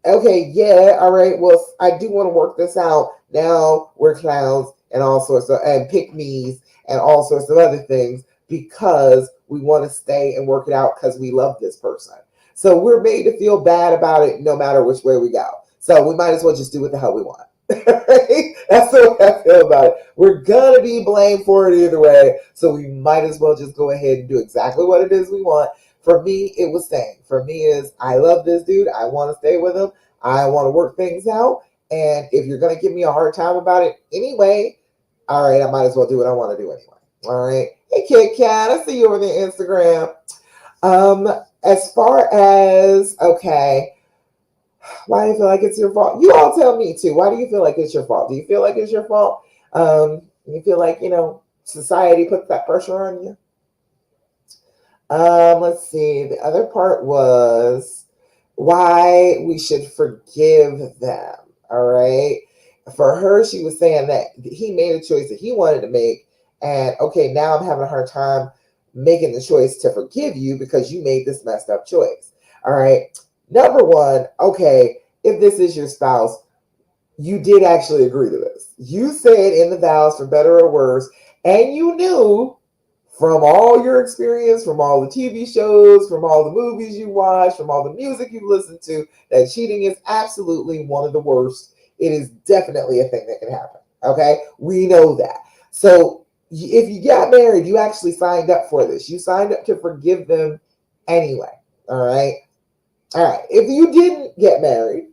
okay, yeah, all right, well, I do want to work this out. Now we're clowns and all sorts of, and pick me's and all sorts of other things because we want to stay and work it out because we love this person. So we're made to feel bad about it no matter which way we go. So we might as well just do what the hell we want. Right? That's the way I feel about it. We're gonna be blamed for it either way, so we might as well just go ahead and do exactly what it is we want. For me, it was staying. For me, is I love this dude. I want to stay with him. I want to work things out. And if you're gonna give me a hard time about it anyway, all right, I might as well do what I want to do anyway. All right. Hey, Kit Kat, I see you over there on Instagram. As far as okay. Why do you feel like it's your fault? You all tell me too. Why do you feel like it's your fault? Do you feel like it's your fault? You feel like, society puts that pressure on you? Let's see. The other part was why we should forgive them. All right. For her, she was saying that he made a choice that he wanted to make. And okay, now I'm having a hard time making the choice to forgive you because you made this messed up choice. All right. Number one, okay, if this is your spouse, you did actually agree to this. You said in the vows, for better or worse, and you knew from all your experience, from all the TV shows, from all the movies you watch, from all the music you listen to, that cheating is absolutely one of the worst. It is definitely a thing that can happen. Okay? We know that. So if you got married, you actually signed up for this. You signed up to forgive them anyway. All right? All right. If you didn't get married,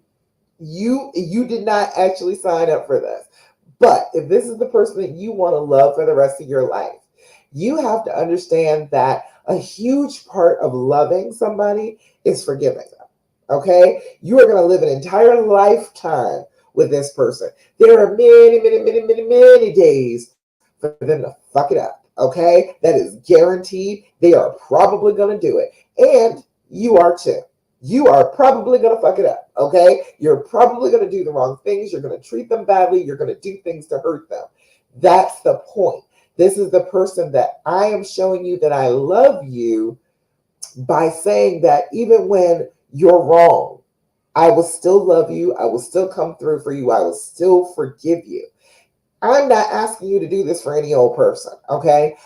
you did not actually sign up for this. But if this is the person that you want to love for the rest of your life, You have to understand that a huge part of loving somebody is forgiving them. Okay? You are going to live an entire lifetime with this person. There are many, many, many, many, many days for them to fuck it up. Okay? That is guaranteed. They are probably going to do it. And you are too. You are probably going to fuck it up. Okay? You're probably going to do the wrong things. You're going to treat them badly. You're going to do things to hurt them. That's the point. This is the person that I am showing you that I love you by saying that even when you're wrong, I will still love you. I will still come through for you. I will still forgive you. I'm not asking you to do this for any old person, okay?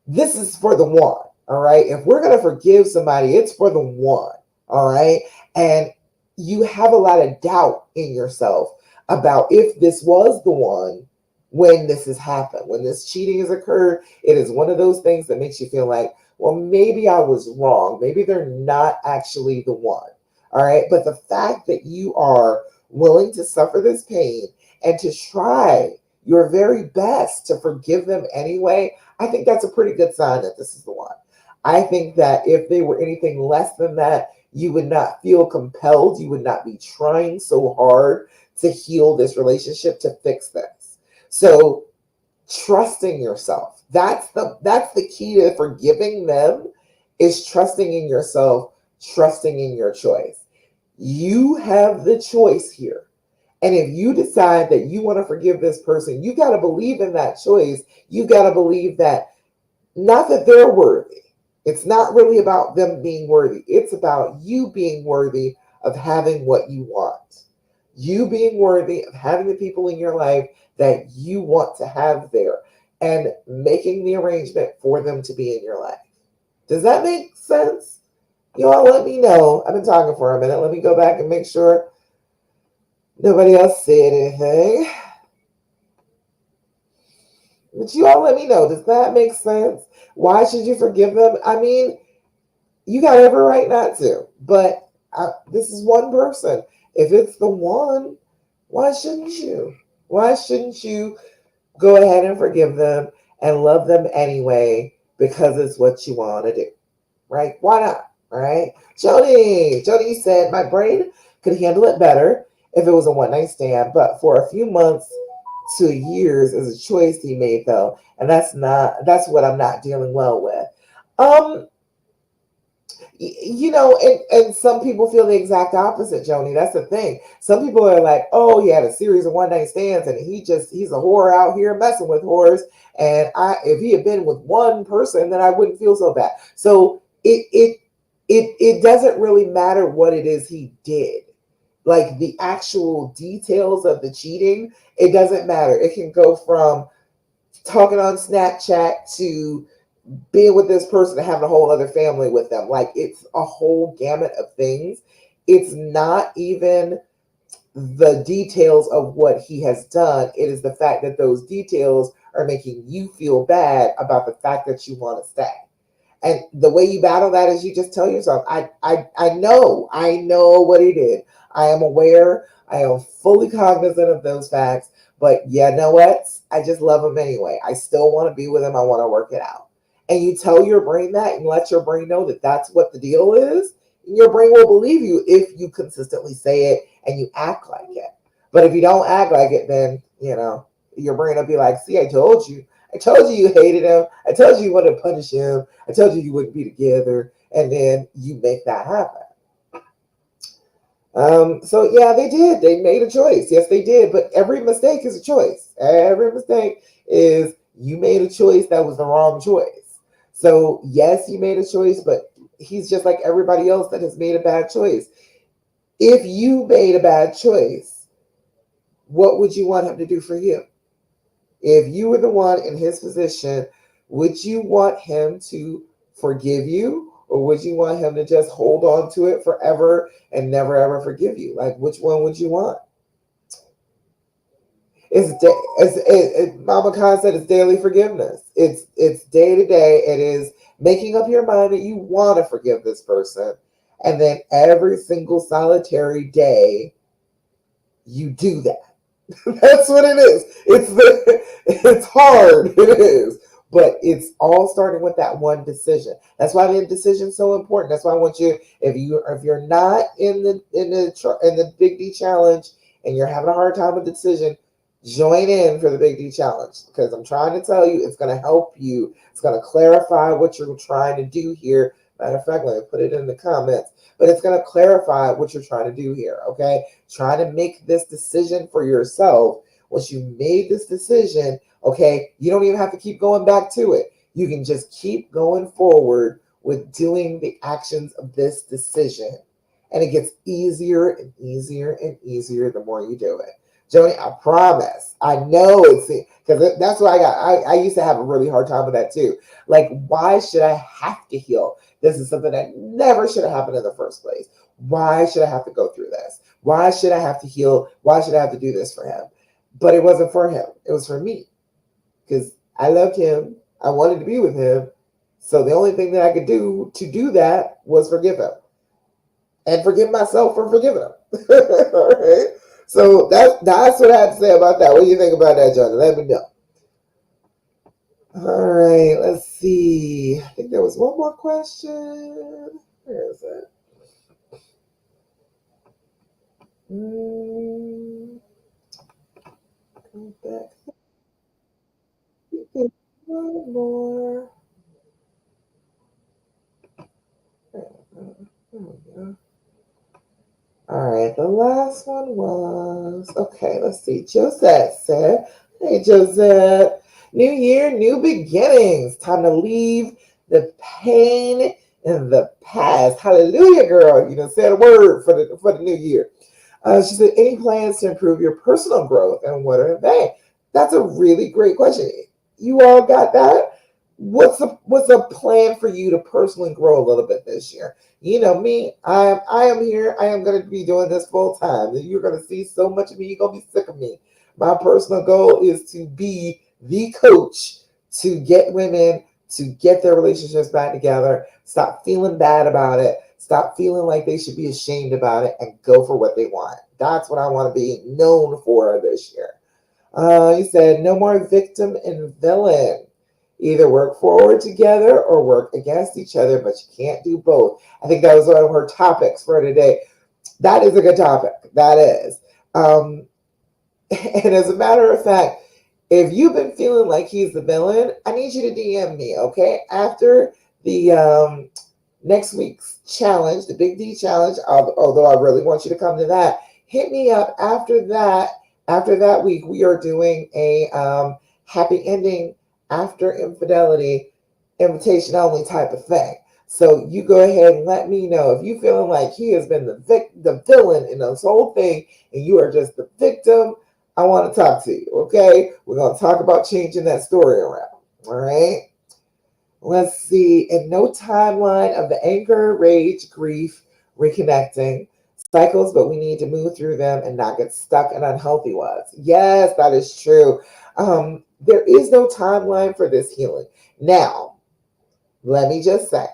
This is for the one, all right? If we're going to forgive somebody, it's for the one, all right? And you have a lot of doubt in yourself about if this was the one when this has happened. When this cheating has occurred, it is one of those things that makes you feel like, well, maybe I was wrong. Maybe they're not actually the one, all right? But the fact that you are willing to suffer this pain and to try your very best to forgive them anyway, I think that's a pretty good sign that this is the one. I think that if they were anything less than that, you would not feel compelled. You would not be trying so hard to heal this relationship, to fix this. So trusting yourself. That's the key to forgiving them, is trusting in yourself, trusting in your choice. You have the choice here. And if you decide that you want to forgive this person, you got to believe in that choice. You got to believe that, not that they're worthy. It's not really about them being worthy. It's about you being worthy of having what you want. You being worthy of having the people in your life that you want to have there, and making the arrangement for them to be in your life. Does that make sense? You all let me know. I've been talking for a minute. Let me go back and make sure nobody else said anything. But you all let me know. Does that make sense? Why should you forgive them? I mean, you got every right not to. But this is one person. If it's the one, why shouldn't you? Why shouldn't you go ahead and forgive them and love them anyway, because it's what you want to do, right? Why not? All right. Jody said, my brain could handle it better if it was a one night stand, but for a few months to years is a choice he made though, and that's what I'm not dealing well with. Um, and some people feel the exact opposite, Joni. That's the thing. Some people are like, oh, he had a series of one night stands and he's a whore out here messing with whores. And if he had been with one person, then I wouldn't feel so bad. So it doesn't really matter what it is he did. Like the actual details of the cheating, it doesn't matter. It can go from talking on Snapchat to being with this person and having a whole other family with them. Like, it's a whole gamut of things. It's not even the details of what he has done. It is the fact that those details are making you feel bad about the fact that you want to stay. And the way you battle that is you just tell yourself, I know what he did. I am aware. I am fully cognizant of those facts. But you know what? I just love him anyway. I still want to be with him. I want to work it out. And you tell your brain that and let your brain know that that's what the deal is. Your brain will believe you if you consistently say it and you act like it. But if you don't act like it, then, your brain will be like, see, I told you. I told you you hated him. I told you you wanted to punish him. I told you you wouldn't be together. And then you make that happen. So yeah, they did. They made a choice. Yes, they did. But every mistake is a choice. Every mistake is you made a choice that was the wrong choice. So yes, you made a choice, but he's just like everybody else that has made a bad choice. If you made a bad choice, what would you want him to do for you? If you were the one in his position, would you want him to forgive you, or would you want him to just hold on to it forever and never ever forgive you? Like, which one would you want? Mama Khan said, it's daily forgiveness. It's day to day. It is making up your mind that you want to forgive this person, and then every single solitary day you do that. That's what it is. It's hard. It is. But it's all starting with that one decision. That's why the decision's so important. That's why I want you, if you're not in the Big D challenge and you're having a hard time with the decision, join in for the Big D challenge, because I'm trying to tell you, it's going to help you. It's going to clarify what you're trying to do here. Matter of fact, let me put it in the comments. But it's going to clarify what you're trying to do here. Okay, try to make this decision for yourself. Once you made this decision, okay, you don't even have to keep going back to it. You can just keep going forward with doing the actions of this decision. And it gets easier and easier and easier the more you do it. Joni, I promise. I know it's because that's what I got. I used to have a really hard time with that too. Like, why should I have to heal? This is something that never should have happened in the first place. Why should I have to go through this? Why should I have to heal? Why should I have to do this for him? But it wasn't for him. It was for me, because I loved him. I wanted to be with him. So the only thing that I could do to do that was forgive him and forgive myself for forgiving him. All right. So that's what I have to say about that. What do you think about that, John? Let me know. All right, let's see. I think there was one more question. Where is it? Go back. One more. There we go. All right, the last one was, okay, let's see. Josette said, hey, Josette, new year, new beginnings. Time to leave the pain in the past. Hallelujah, girl. You know, said a word for the new year. She said, any plans to improve your personal growth, and what are they? That's a really great question. You all got that? What's a plan for you to personally grow a little bit this year? You know me, I am here. I am going to be doing this full time. You're going to see so much of me. You're going to be sick of me. My personal goal is to be the coach to get women to get their relationships back together, stop feeling bad about it, stop feeling like they should be ashamed about it, and go for what they want. That's what I want to be known for this year. He said, no more victim and villain. Either work forward together or work against each other, but you can't do both. I think that was one of her topics for today. That is a good topic. That is. And as a matter of fact, if you've been feeling like he's the villain, I need you to DM me, okay? After the next week's challenge, the Big D challenge, although I really want you to come to that, hit me up after that. After that week, we are doing a happy ending after infidelity, invitation only type of thing. So you go ahead and let me know if you feeling like he has been the villain in this whole thing and you are just the victim. I want to talk to you, okay? We're going to talk about changing that story around, all right? Let's see. In no timeline of the anger, rage, grief, reconnecting cycles, but we need to move through them and not get stuck in unhealthy ones. Yes, that is true. There is no timeline for this healing. Now, let me just say,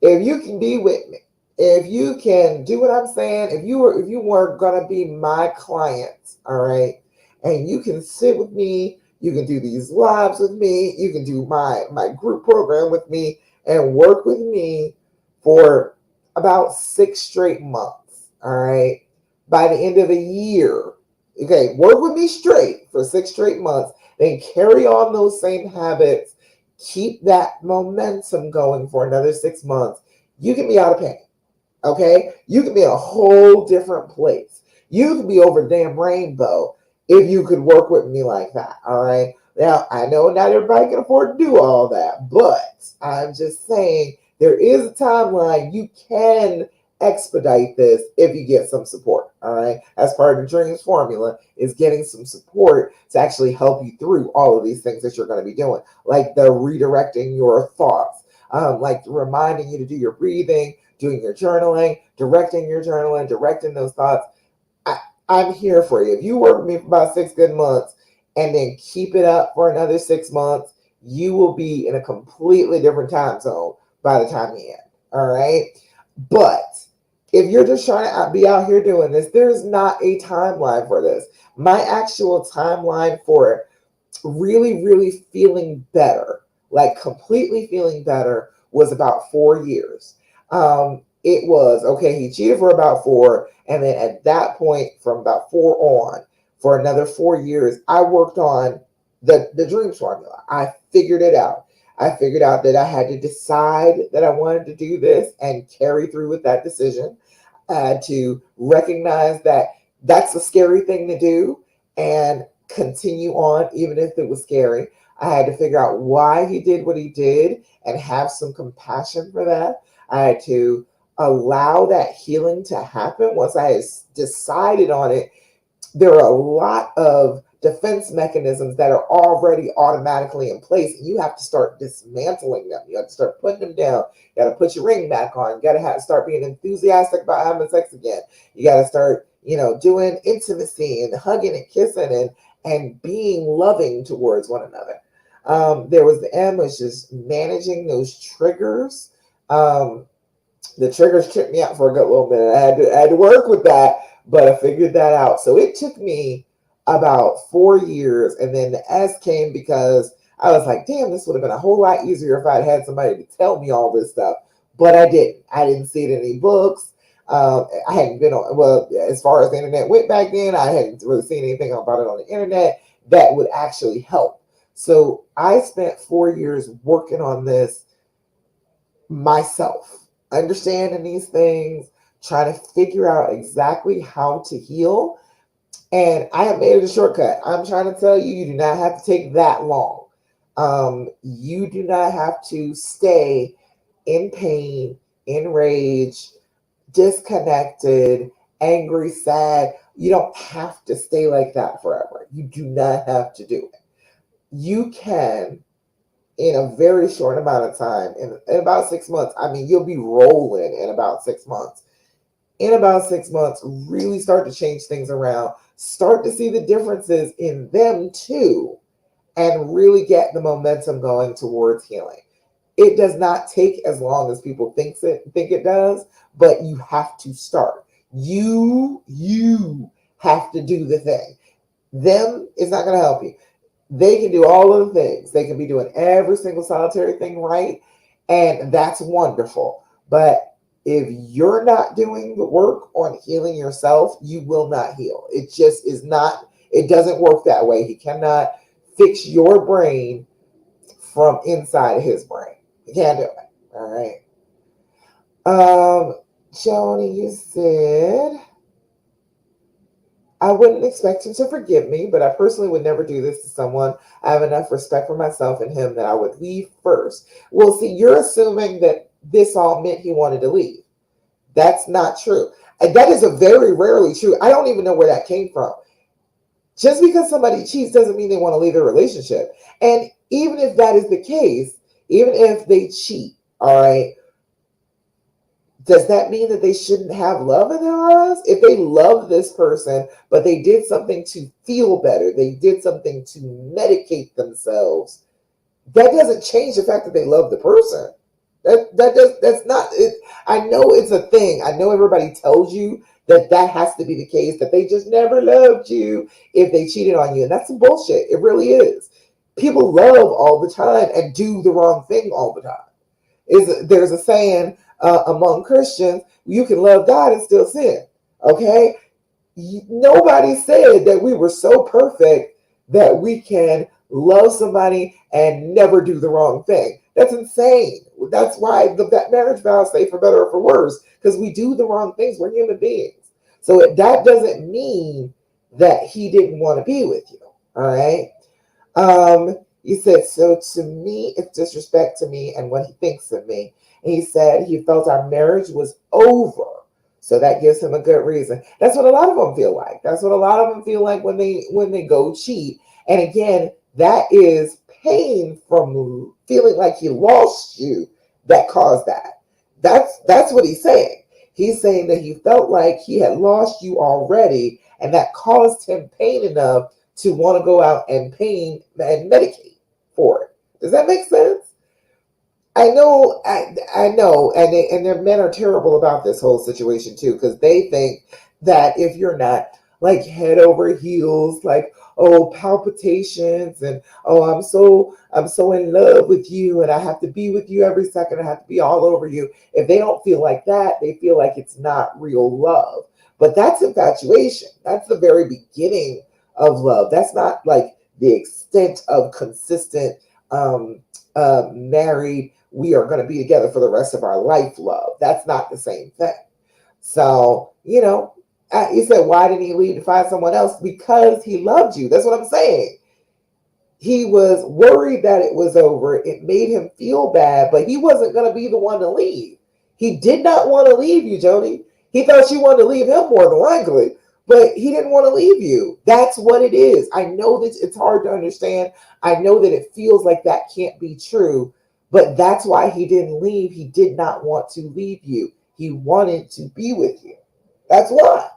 if you can be with me, if you can do what I'm saying, if you were gonna be my client, all right, and you can sit with me, you can do these lives with me, you can do my group program with me, and work with me for about 6 straight months, all right. By the end of the year, okay, work with me straight for 6 straight months, then carry on those same habits, keep that momentum going for another 6 months. You can be out of pain. Okay? You can be a whole different place. You can be over damn rainbow if you could work with me like that. All right. Now, I know not everybody can afford to do all that, but I'm just saying there is a timeline. You can expedite this if you get some support. All right. As part of the dreams formula is getting some support to actually help you through all of these things that you're going to be doing, like the redirecting your thoughts, like reminding you to do your breathing, doing your journaling, directing those thoughts. I, I'm here for you. If you work with me for about 6 good months and then keep it up for another 6 months, you will be in a completely different time zone by the time you end. All right. But if you're just trying to be out here doing this, there's not a timeline for this. My actual timeline for really, really feeling better, like completely feeling better, was about 4 years. It was okay. He cheated for about four, and then at that point, from about four on, for another 4 years, I worked on the dreams formula. I figured it out. I figured out that I had to decide that I wanted to do this and carry through with that decision. I had to recognize that that's a scary thing to do and continue on, even if it was scary. I had to figure out why he did what he did and have some compassion for that. I had to allow that healing to happen once I had decided on it. There are a lot of defense mechanisms that are already automatically in place, and you have to start dismantling them. You have to start putting them down. You got to put your ring back on. You got to start being enthusiastic about having sex again. You got to start, doing intimacy and hugging and kissing and being loving towards one another. There was the M, which is managing those triggers. The triggers tripped me out for a good little minute. I had to work with that, but I figured that out. So it took me about 4 years, and then the S came because I was like, damn, this would have been a whole lot easier if I'd had somebody to tell me all this stuff. But I didn't. I didn't see it in any books. I hadn't been on, well, as far as the internet went back then, I hadn't really seen anything about it on the internet that would actually help. So I spent 4 years working on this myself, understanding these things, trying to figure out exactly how to heal. And I have made it a shortcut. I'm trying to tell you, you do not have to take that long. You do not have to stay in pain, in rage, disconnected, angry, sad. You don't have to stay like that forever. You do not have to do it. You can, in a very short amount of time, in about 6 months. I mean, you'll be rolling in about 6 months. In about 6 months, really start to change things around, start to see the differences in them too, and really get the momentum going towards healing. It does not take as long as people think it does, but you have to start. You have to do the thing. Them is not going to help you. They can do all of the things. They can be doing every single solitary thing right, and that's wonderful. But if you're not doing the work on healing yourself, you will not heal. It just is not, it doesn't work that way. He cannot fix your brain from inside of his brain. He can't do it. All right. Joni, you said, I wouldn't expect him to forgive me, but I personally would never do this to someone. I have enough respect for myself and him that I would leave first. Well, see, you're assuming that this all meant he wanted to leave. That's not true. And that is a very rarely true. I don't even know where that came from. Just because somebody cheats doesn't mean they want to leave their relationship. And even if that is the case, even if they cheat, all right, does that mean that they shouldn't have love in their eyes? If they love this person, but they did something to feel better, they did something to medicate themselves, that doesn't change the fact that they love the person. That's not it. I know it's a thing. I know everybody tells you that has to be the case, that they just never loved you if they cheated on you. And that's some bullshit. It really is. People love all the time and do the wrong thing all the time. There's a saying among Christians, you can love God and still sin. Okay? Nobody said that we were so perfect that we can love somebody and never do the wrong thing. That's insane. That's why that marriage vows say for better or for worse, because we do the wrong things. We're human beings. So that doesn't mean that he didn't want to be with you. All right. You said, so to me, it's disrespect to me and what he thinks of me. And he said he felt our marriage was over. So that gives him a good reason. That's what a lot of them feel like. That's what a lot of them feel like when they go cheat. And again, that is pain from feeling like he lost you that caused that. That's what he's saying. He's saying that he felt like he had lost you already, and that caused him pain enough to want to go out and pain and medicate for it. Does that make sense? I know, and their men are terrible about this whole situation too, because they think that if you're not like head over heels, like, oh, palpitations, and oh, I'm so in love with you, and I have to be with you every second. I have to be all over you. If they don't feel like that, they feel like it's not real love. But that's infatuation. That's the very beginning of love. That's not like the extent of consistent married, we are going to be together for the rest of our life love. That's not the same thing. So, you said, why didn't he leave to find someone else? Because he loved you. That's what I'm saying. He was worried that it was over. It made him feel bad, but he wasn't going to be the one to leave. He did not want to leave you, Jody. He thought you wanted to leave him more than likely, but he didn't want to leave you. That's what it is. I know that it's hard to understand. I know that it feels like that can't be true, but that's why he didn't leave. He did not want to leave you. He wanted to be with you. That's why.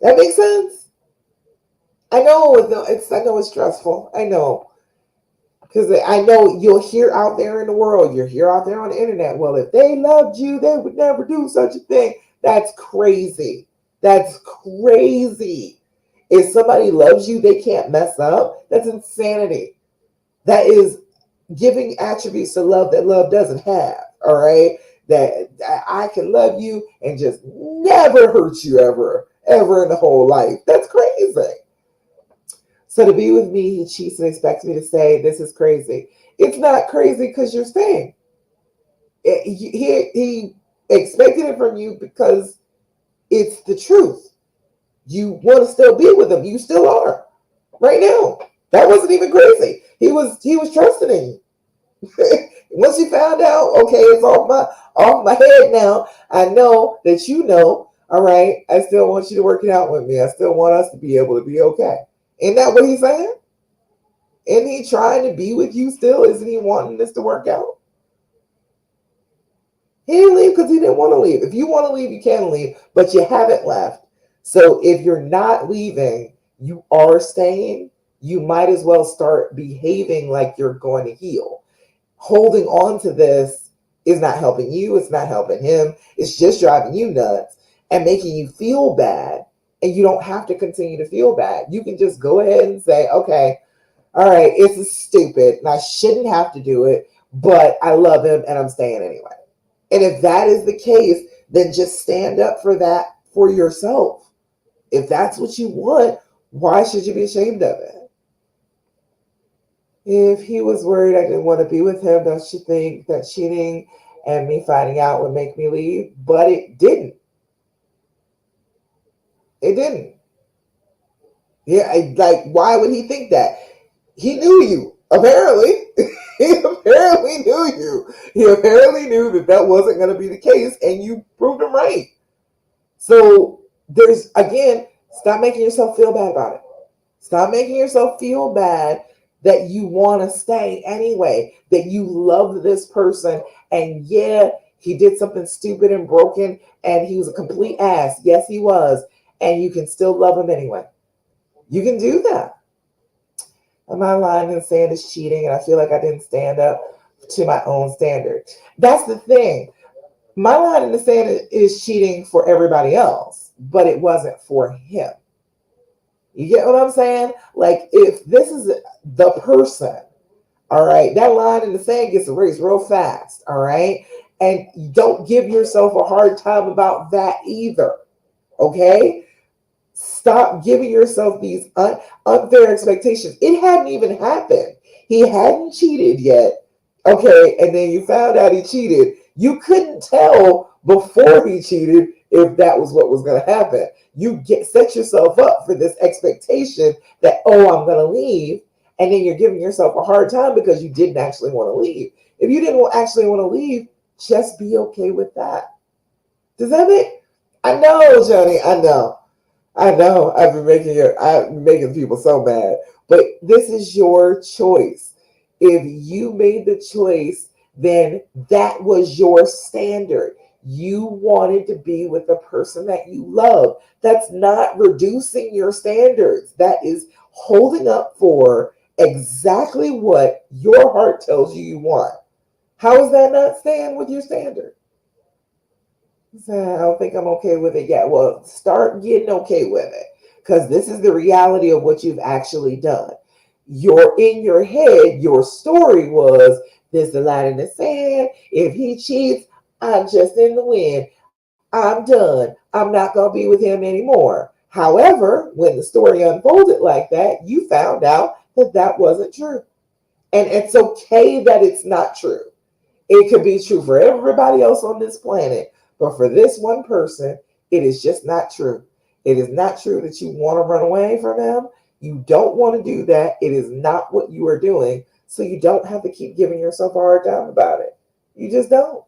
That makes sense? I know it's stressful. I know. Because I know you'll hear out there in the world, you'll hear out there on the internet, well, if they loved you, they would never do such a thing. That's crazy. That's crazy. If somebody loves you, they can't mess up. That's insanity. That is giving attributes to love that love doesn't have. All right. That I can love you and just never hurt you ever in the whole life. That's crazy. So to be with me, he cheats and expects me to stay. This is crazy. It's not crazy because you're staying. He expected it from you because it's the truth. You want to still be with him. You still are right now. That wasn't even crazy. He was trusting in you. Once you found out, okay, it's off my head now. I know that you know. All right, I still want you to work it out with me. I still want us to be able to be okay. Isn't that what he's saying? Isn't he trying to be with you still? Isn't he wanting this to work out? He didn't leave because he didn't want to leave. If you want to leave, you can leave, but you haven't left. So if you're not leaving, you are staying, you might as well start behaving like you're going to heal. Holding on to this is not helping you, it's not helping him. It's just driving you nuts and making you feel bad. And you don't have to continue to feel bad. You can just go ahead and say, okay, all right, it's stupid and I shouldn't have to do it, but I love him and I'm staying anyway. And if that is the case, then just stand up for that for yourself. If that's what you want, why should you be ashamed of it? If he was worried I didn't want to be with him, don't you think that cheating and me finding out would make me leave? But it didn't. It didn't. Yeah, like, why would he think that? He knew you, apparently. He apparently knew you. He apparently knew that that wasn't going to be the case, and you proved him right. So again, stop making yourself feel bad about it. Stop making yourself feel bad that you want to stay anyway, that you love this person, and yeah, he did something stupid and broken, and he was a complete ass. Yes, he was, and you can still love him anyway. You can do that. Am I lying and saying it's cheating and I feel like I didn't stand up to my own standard? That's the thing. My line in the sand is cheating for everybody else, but it wasn't for him. You get what I'm saying? Like, if this is the person, all right, that line in the sand gets erased real fast, all right? And don't give yourself a hard time about that either, okay? Stop giving yourself these unfair expectations. It hadn't even happened. He hadn't cheated yet. Okay, and then you found out he cheated. You couldn't tell before he cheated if that was what was going to happen. You set yourself up for this expectation that, oh, I'm going to leave, and then you're giving yourself a hard time because you didn't actually want to leave. If you didn't actually want to leave, just be okay with that. Does that make? I know, Johnny. I know. I know I'm making people so mad, but this is your choice. If you made the choice, then that was your standard. You wanted to be with the person that you love. That's not reducing your standards. That is holding up for exactly what your heart tells you you want. How is that not staying with your standard? He said, I don't think I'm okay with it yet. Well, start getting okay with it because this is the reality of what you've actually done. You're in your head, your story was there's the line in the sand. If he cheats, I'm just in the wind. I'm done. I'm not going to be with him anymore. However, when the story unfolded like that, you found out that that wasn't true. And it's okay that it's not true. It could be true for everybody else on this planet, but for this one person, it is just not true. It is not true that you want to run away from him. You don't want to do that. It is not what you are doing. So you don't have to keep giving yourself a hard time about it. You just don't.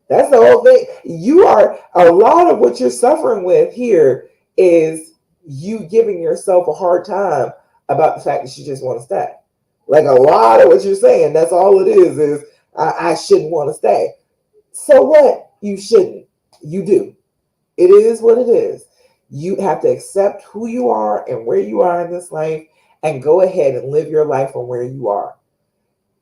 That's the whole thing. You are a lot of what you're suffering with here is you giving yourself a hard time about the fact that you just want to stay. Like a lot of what you're saying, that's all it is I shouldn't want to stay. So what? You shouldn't. You do. It is what it is. You have to accept who you are and where you are in this life and go ahead and live your life from where you are.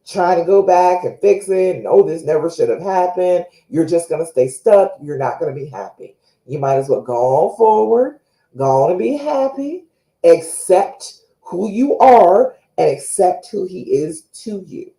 Trying to go back and fix it and oh, this never should have happened. You're just going to stay stuck. You're not going to be happy. You might as well go on forward, go on and be happy, accept who you are and accept who he is to you.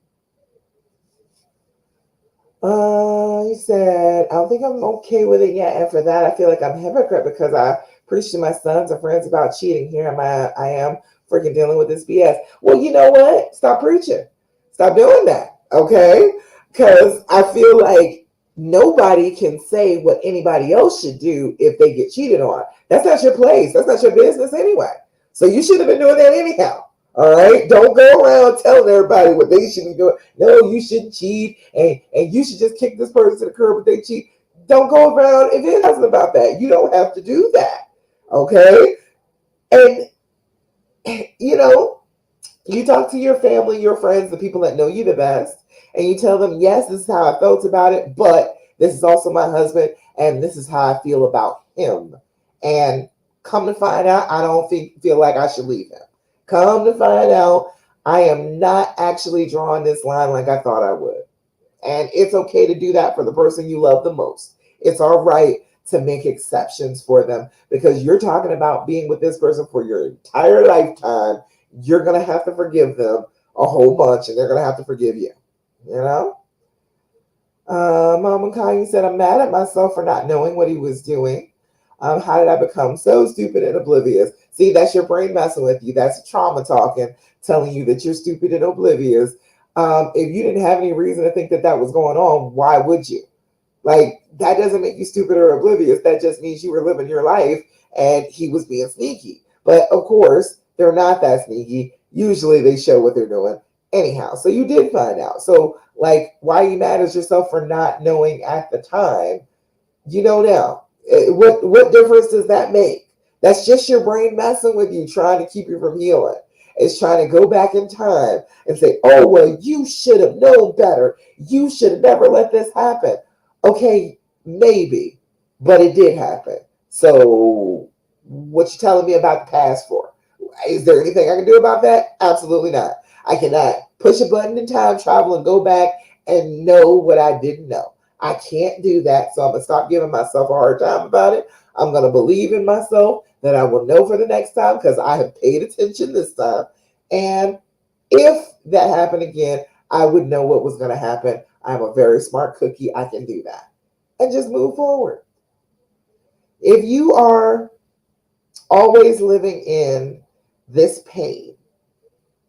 He said, I don't think I'm okay with it yet. And for that, I feel like I'm a hypocrite because I preach to my sons and friends about cheating. Here I am freaking dealing with this BS. Well, you know what? Stop preaching. Stop doing that. Okay? Because I feel like nobody can say what anybody else should do if they get cheated on. That's not your place. That's not your business anyway. So you should have been doing that anyhow. All right. Don't go around telling everybody what they should be doing. No, you shouldn't cheat and you should just kick this person to the curb if they cheat. Don't go around evangelizing about that. You don't have to do that. Okay. And you know, you talk to your family, your friends, the people that know you the best, and you tell them, yes, this is how I felt about it, but this is also my husband, and this is how I feel about him. And come to find out, I don't feel like I should leave him. Come to find out, I am not actually drawing this line like I thought I would. And it's okay to do that for the person you love the most. It's all right to make exceptions for them because you're talking about being with this person for your entire lifetime. You're going to have to forgive them a whole bunch and they're going to have to forgive you. You know? Mama Kanye said, I'm mad at myself for not knowing what he was doing. How did I become so stupid and oblivious? See, that's your brain messing with you. That's trauma talking, telling you that you're stupid and oblivious. If you didn't have any reason to think that that was going on, why would you? Like, that doesn't make you stupid or oblivious. That just means you were living your life and he was being sneaky. But of course, they're not that sneaky. Usually they show what they're doing. Anyhow, so you did find out. So, like, why you mad at yourself for not knowing at the time? You know now. What difference does that make? That's just your brain messing with you, trying to keep you from healing. It's trying to go back in time and say, oh, well, you should have known better. You should have never let this happen. Okay, maybe, but it did happen. So what you telling me about the past for? Is there anything I can do about that? Absolutely not. I cannot push a button in time travel and go back and know what I didn't know. I can't do that. So I'm going to stop giving myself a hard time about it. I'm going to believe in myself that I will know for the next time because I have paid attention this time. And if that happened again, I would know what was going to happen. I'm a very smart cookie. I can do that. And just move forward. If you are always living in this pain,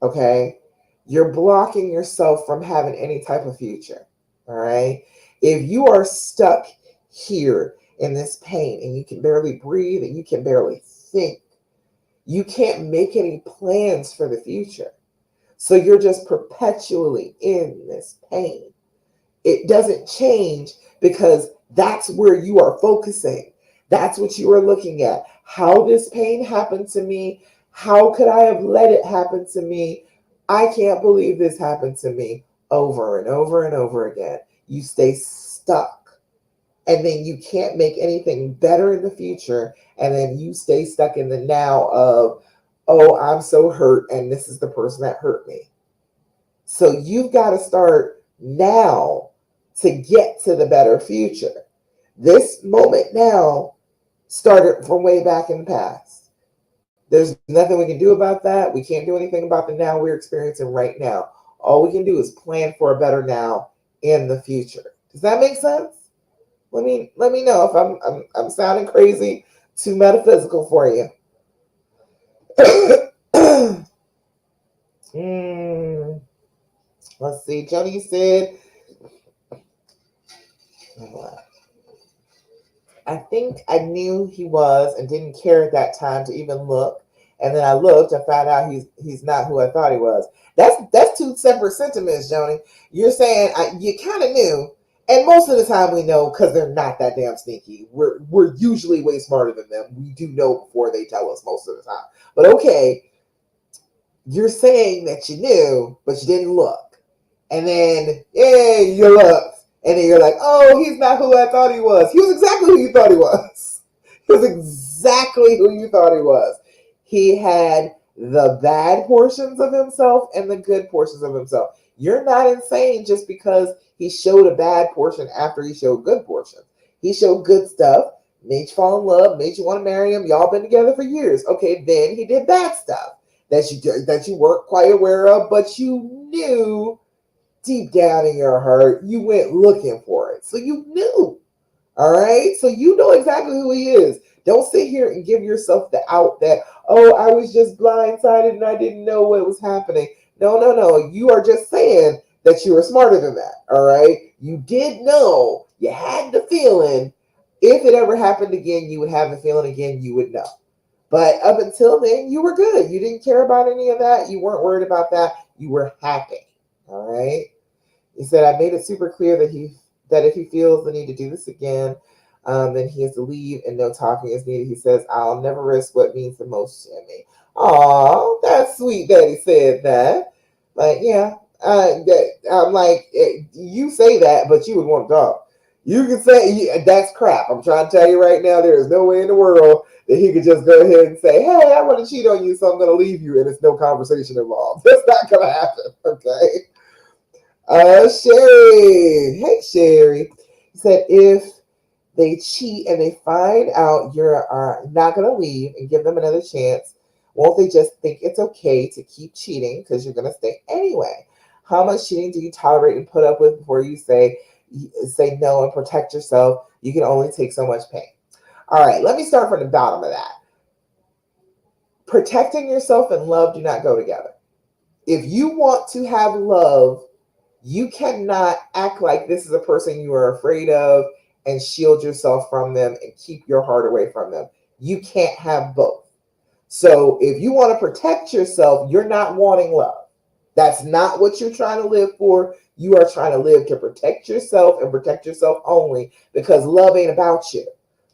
okay, you're blocking yourself from having any type of future. All right. If you are stuck here in this pain and you can barely breathe and you can barely think, you can't make any plans for the future. So you're just perpetually in this pain. It doesn't change because that's where you are focusing. That's what you are looking at. How this pain happened to me. How could I have let it happen to me? I can't believe this happened to me over and over and over again. You stay stuck and then you can't make anything better in the future. And then you stay stuck in the now of, oh, I'm so hurt and this is the person that hurt me. So you've got to start now to get to the better future. This moment now started from way back in the past. There's nothing we can do about that. We can't do anything about the now we're experiencing right now. All we can do is plan for a better now in the future. Does that make sense? Let me know if I'm sounding crazy, too metaphysical for you. mm, let's see. Joni said, I think I knew he was and didn't care at that time to even look. And then I looked and found out he's not who I thought he was. That's two separate sentiments, Joni. You're saying you kind of knew, and most of the time we know because they're not that damn sneaky. We're usually way smarter than them. We do know before they tell us most of the time. But okay, you're saying that you knew, but you didn't look. And then, yeah, you looked. And then you're like, oh, he's not who I thought he was. He was exactly who you thought he was. He was exactly who you thought he was. He had the bad portions of himself and the good portions of himself. You're not insane just because he showed a bad portion after he showed good portions. He showed good stuff, made you fall in love, made you want to marry him. Y'all been together for years. Okay, then he did bad stuff that you weren't quite aware of, but you knew deep down in your heart, you went looking for it. So you knew. All right. So you know exactly who he is. Don't sit here and give yourself the out that, oh, I was just blindsided and I didn't know what was happening. No, no, no. You are just saying that you were smarter than that. All right. You did know. You had the feeling. If it ever happened again, you would have the feeling again, you would know. But up until then, you were good. You didn't care about any of that. You weren't worried about that. You were happy. All right. He said, I made it super clear that if he feels the need to do this again, then he has to leave and no talking is needed. He says, I'll never risk what means the most to me. Oh, that's sweet that he said that. Like, yeah, I'm like, you say that, but you would want to talk. You can say, yeah, that's crap. I'm trying to tell you right now, there is no way in the world that he could just go ahead and say, hey, I want to cheat on you, so I'm going to leave you, and there's no conversation involved. That's not going to happen, okay? Sherry. Hey, Sherry. He said, if they cheat and they find out you're not going to leave and give them another chance, won't they just think it's okay to keep cheating because you're going to stay anyway? How much cheating do you tolerate and put up with before you say no and protect yourself? You can only take so much pain. All right, let me start from the bottom of that. Protecting yourself and love do not go together. If you want to have love, you cannot act like this is a person you are afraid of and shield yourself from them and keep your heart away from them. You can't have both. So if you want to protect yourself, you're not wanting love. That's not what you're trying to live for. You are trying to live to protect yourself and protect yourself only, because love ain't about you.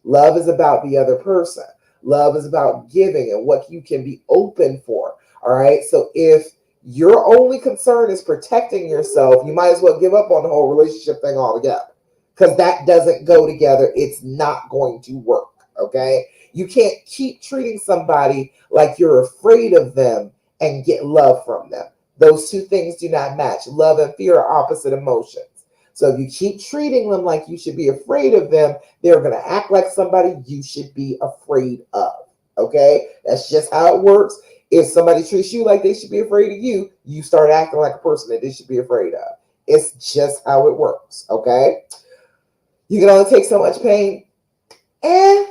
Love is about the other person. Love is about giving and what you can be open for. All right. So if your only concern is protecting yourself, you might as well give up on the whole relationship thing altogether, because that doesn't go together. It's not going to work. Okay. You can't keep treating somebody like you're afraid of them and get love from them. Those two things do not match. Love and fear are opposite emotions. So if you keep treating them like you should be afraid of them, they're going to act like somebody you should be afraid of. Okay? That's just how it works. If somebody treats you like they should be afraid of you, you start acting like a person that they should be afraid of. It's just how it works. Okay? You can only take so much pain. And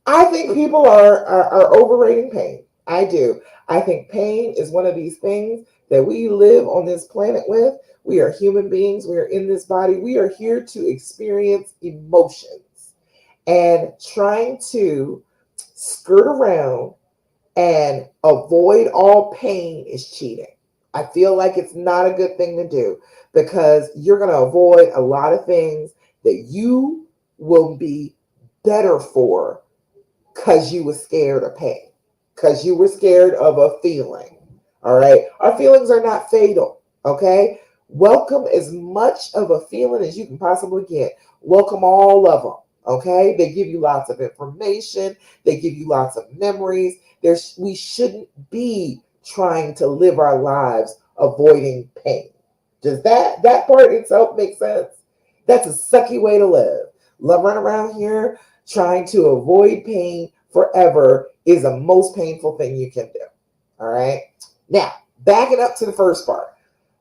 I think people are overrating pain. I do. I think pain is one of these things that we live on this planet with. We are human beings. We are in this body. We are here to experience emotions. And trying to skirt around and avoid all pain is cheating. I feel like it's not a good thing to do, because you're going to avoid a lot of things that you will be better for because you were scared of pain, because you were scared of a feeling. All right. Our feelings are not fatal. Okay. Welcome as much of a feeling as you can possibly get. Welcome all of them. Okay. They give you lots of information, they give you lots of memories. We shouldn't be trying to live our lives avoiding pain. Does that part itself make sense? That's a sucky way to live. Love run around here trying to avoid pain forever is the most painful thing you can do. All right. Now, backing up to the first part.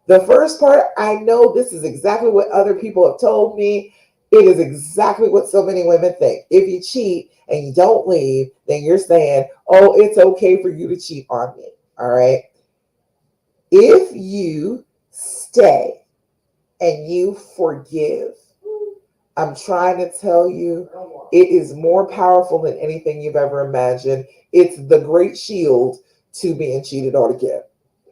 The first part, I know this is exactly what other people have told me. It is exactly what so many women think. If you cheat and you don't leave, then you're saying, oh, it's okay for you to cheat on me. All right. If you stay and you forgive, I'm trying to tell you, it is more powerful than anything you've ever imagined. It's the great shield to being cheated on again.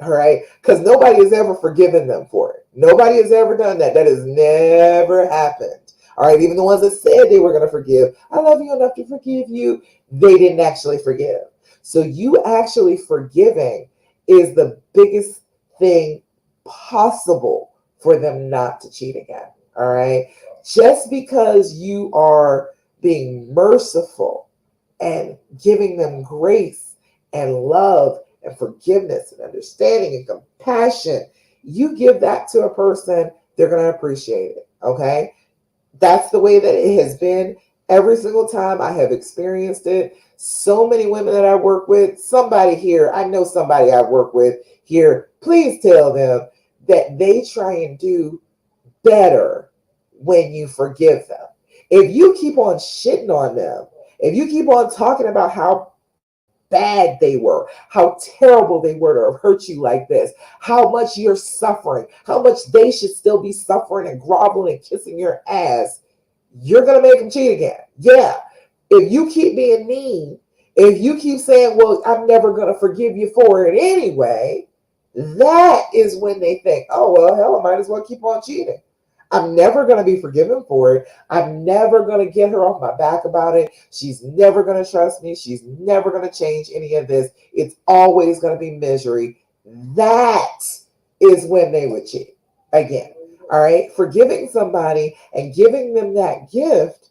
All right. Because nobody has ever forgiven them for it. Nobody has ever done that. That has never happened. All right. Even the ones that said they were going to forgive, I love you enough to forgive you, they didn't actually forgive. So you actually forgiving is the biggest thing possible for them not to cheat again. All right. Just because you are being merciful and giving them grace and love and forgiveness and understanding and compassion, you give that to a person, they're going to appreciate it. Okay. That's the way that it has been every single time I have experienced it. So many women that I work with, somebody here, I know somebody I work with here, please tell them that they try and do better when you forgive them. If you keep on shitting on them, if you keep on talking about how bad they were, how terrible they were to have hurt you like this, how much you're suffering, how much they should still be suffering and groveling and kissing your ass, you're going to make them cheat again. Yeah. If you keep being mean, if you keep saying, well, I'm never going to forgive you for it anyway, that is when they think, oh, well, hell, I might as well keep on cheating. I'm never going to be forgiven for it. I'm never going to get her off my back about it. She's never going to trust me. She's never going to change any of this. It's always going to be misery. That is when they would cheat again. All right. Forgiving somebody and giving them that gift,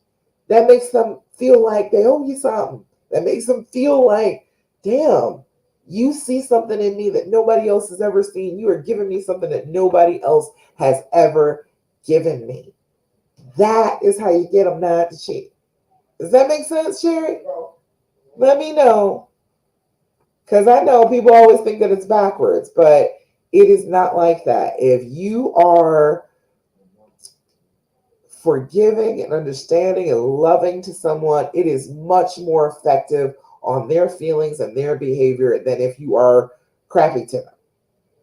that makes them feel like they owe you something. That makes them feel like, damn, you see something in me that nobody else has ever seen. You are giving me something that nobody else has ever given me. That is how you get them not to cheat. Does that make sense, Sherry? Let me know. Because I know people always think that it's backwards, but it is not like that. If you are forgiving and understanding and loving to someone, it is much more effective on their feelings and their behavior than if you are crappy to them.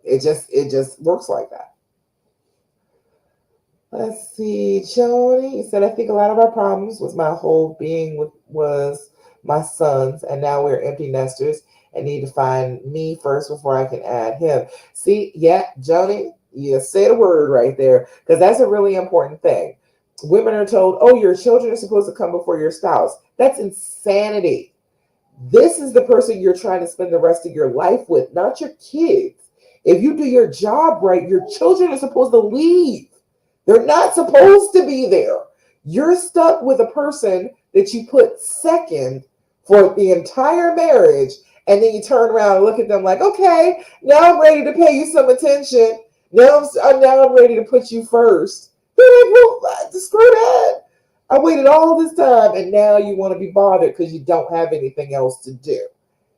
It just works like that. Let's see, Joni said, I think a lot of our problems was my whole being was my sons, and now we're empty nesters and need to find me first before I can add him. See, yeah, Joni, you said a word right there, because that's a really important thing. Women are told, oh, your children are supposed to come before your spouse. That's insanity. This is the person you're trying to spend the rest of your life with, not your kids. If you do your job right, your children are supposed to leave. They're not supposed to be there. You're stuck with a person that you put second for the entire marriage, and then you turn around and look at them like, okay, now I'm ready to pay you some attention. Now I'm ready to put you first. They're like, well, screw that. I waited all this time, and now you want to be bothered because you don't have anything else to do.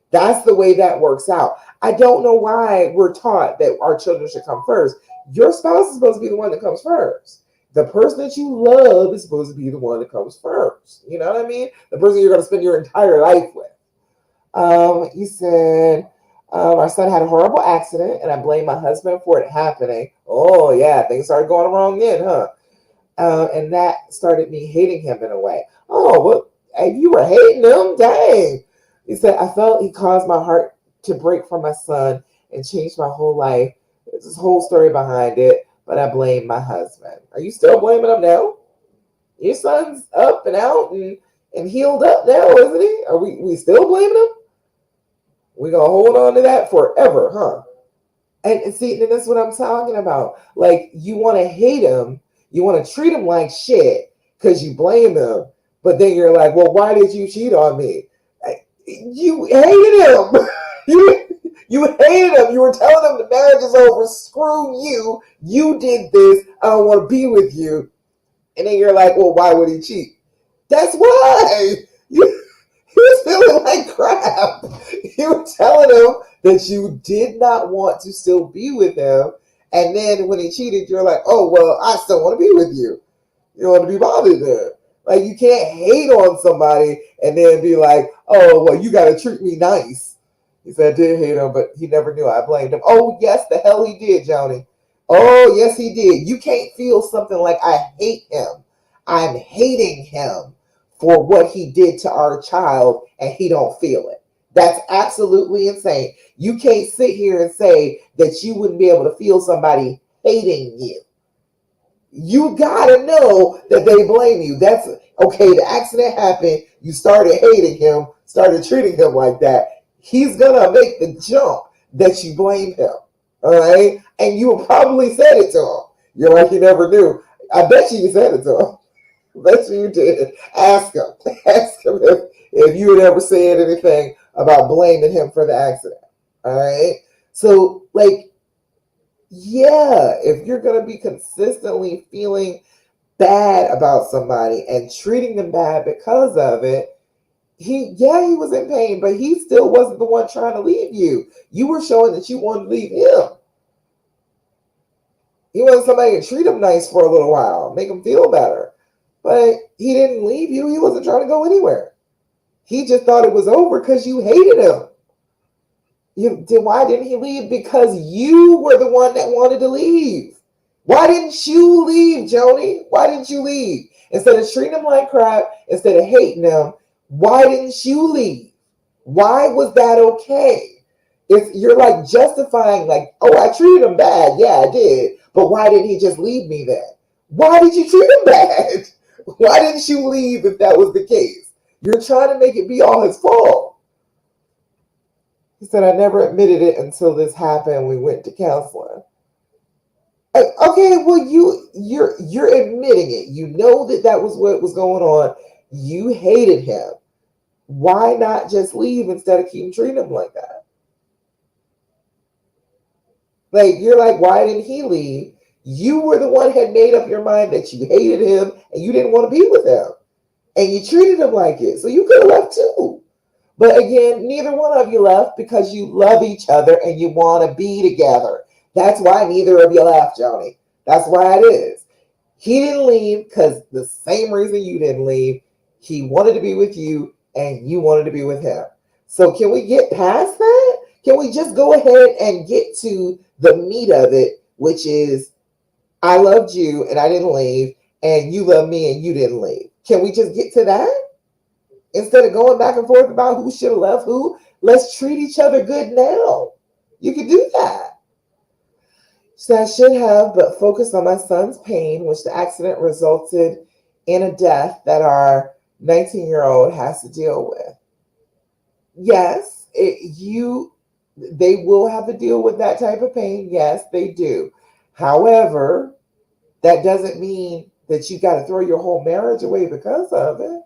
That's the way that works out. I don't know why we're taught that our children should come first. Your spouse is supposed to be the one that comes first. The person that you love is supposed to be the one that comes first. You know what I mean? The person you're going to spend your entire life with. You said, our son had a horrible accident, and I blame my husband for it happening. Oh, yeah, things started going wrong then, huh? And that started me hating him in a way. Oh, well, you were hating him? Dang. He said, I felt he caused my heart to break for my son and changed my whole life. There's this whole story behind it, but I blame my husband. Are you still blaming him now? Your son's up and out and healed up now, isn't he? Are we still blaming him? We're going to hold on to that forever, huh? And see, and that's what I'm talking about. Like, you want to hate him. You want to treat him like shit because you blame him. But then you're like, well, why did you cheat on me? You hated him. You hated him. You were telling him the marriage is over. Screw you. You did this. I don't want to be with you. And then you're like, well, why would he cheat? That's why. He was feeling like crap. You were telling him that you did not want to still be with him. And then when he cheated, you're like, oh, well, I still want to be with you. You don't want to be bothered then. Like, you can't hate on somebody and then be like, oh, well, you got to treat me nice. He said, I did hate him, but he never knew I blamed him. Oh, yes, the hell he did, Joni. Oh, yes, he did. You can't feel something like, I hate him. I'm hating him for what he did to our child, and he don't feel it. That's absolutely insane. You can't sit here and say that you wouldn't be able to feel somebody hating you. You gotta know that they blame you. That's okay. The accident happened. You started hating him, started treating him like that. He's gonna make the jump that you blame him. All right. And you probably said it to him. You're like, you never knew. I bet you said it to him. I bet you did. Ask him. Ask him if you had ever said anything about blaming him for the accident. All right. So, like, yeah, if you're going to be consistently feeling bad about somebody and treating them bad because of it, he was in pain, but he still wasn't the one trying to leave you. You were showing that you wanted to leave him. He wanted somebody to treat him nice for a little while, make him feel better. But he didn't leave you. He wasn't trying to go anywhere. He just thought it was over because you hated him. Why didn't he leave? Because you were the one that wanted to leave. Why didn't you leave, Joni? Why didn't you leave? Instead of treating him like crap, instead of hating him, why didn't you leave? Why was that okay? If you're like justifying, like, oh, I treated him bad. Yeah, I did. But why didn't he just leave me then? Why did you treat him bad? Why didn't you leave if that was the case? You're trying to make it be all his fault. He said, I never admitted it until this happened. We went to counseling. Okay, well, you're admitting it. You know that was what was going on. You hated him. Why not just leave instead of keep treating him like that? Like, you're like, why didn't he leave? You were the one had made up your mind that you hated him and you didn't want to be with him. And you treated him like it. So you could have left too. But again, neither one of you left because you love each other and you want to be together. That's why neither of you left, Joni. That's why it is. He didn't leave because the same reason you didn't leave. He wanted to be with you and you wanted to be with him. So can we get past that? Can we just go ahead and get to the meat of it, which is I loved you and I didn't leave, and you loved me and you didn't leave. Can we just get to that? Instead of going back and forth about who should have left who, let's treat each other good now. You can do that. So I should have, but focused on my son's pain, which the accident resulted in a death that our 19-year-old has to deal with. Yes, they will have to deal with that type of pain. Yes, they do. However, that doesn't mean that you got to throw your whole marriage away because of it.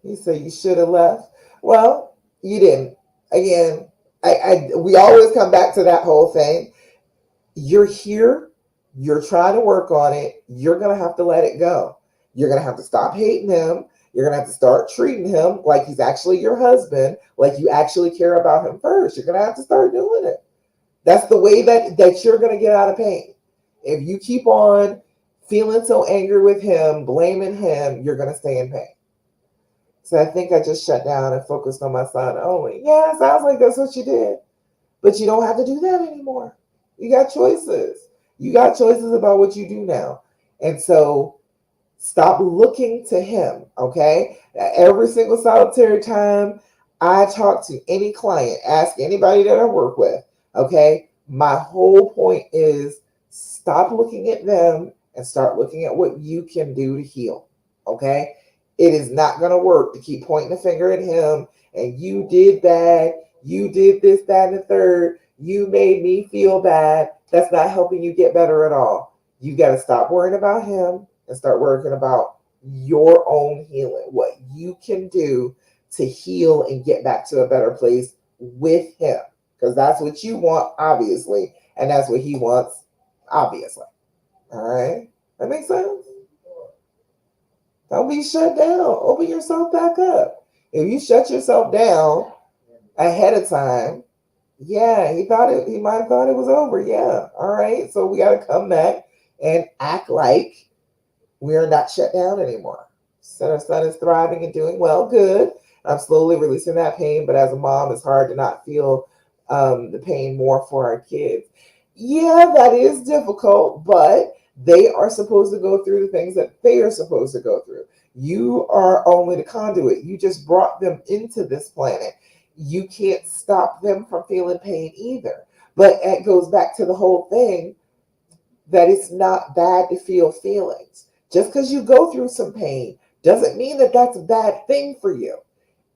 You say you should have left. Well, you didn't. Again, we always come back to that whole thing. You're here. You're trying to work on it. You're going to have to let it go. You're going to have to stop hating him. You're going to have to start treating him like he's actually your husband, like you actually care about him first. You're going to have to start doing it. That's the way that you're going to get out of pain. If you keep on feeling so angry with him, blaming him, you're going to stay in pain. So I think I just shut down and focused on my son only. Yeah, it sounds like that's what you did. But you don't have to do that anymore. You got choices. You got choices about what you do now. And so stop looking to him, okay? Every single solitary time I talk to any client, ask anybody that I work with, okay? My whole point is stop looking at them and start looking at what you can do to heal, okay? It is not going to work to keep pointing the finger at him and you did bad, you did this, that, and the third, you made me feel bad. That's not helping you get better at all. You got to stop worrying about him and start working about your own healing, what you can do to heal and get back to a better place with him. Because that's what you want, obviously, and that's what he wants, obviously. All right? That makes sense? Don't be shut down. Open yourself back up. If you shut yourself down ahead of time, yeah, he might have thought it was over. Yeah. All right. So we gotta come back and act like we're not shut down anymore. So our son is thriving and doing well. Good. I'm slowly releasing that pain, but as a mom, it's hard to not feel the pain more for our kids. Yeah, that is difficult, but they are supposed to go through the things that they are supposed to go through. You are only the conduit. You just brought them into this planet. You can't stop them from feeling pain either. But it goes back to the whole thing that it's not bad to feel feelings. Just because you go through some pain doesn't mean that that's a bad thing for you.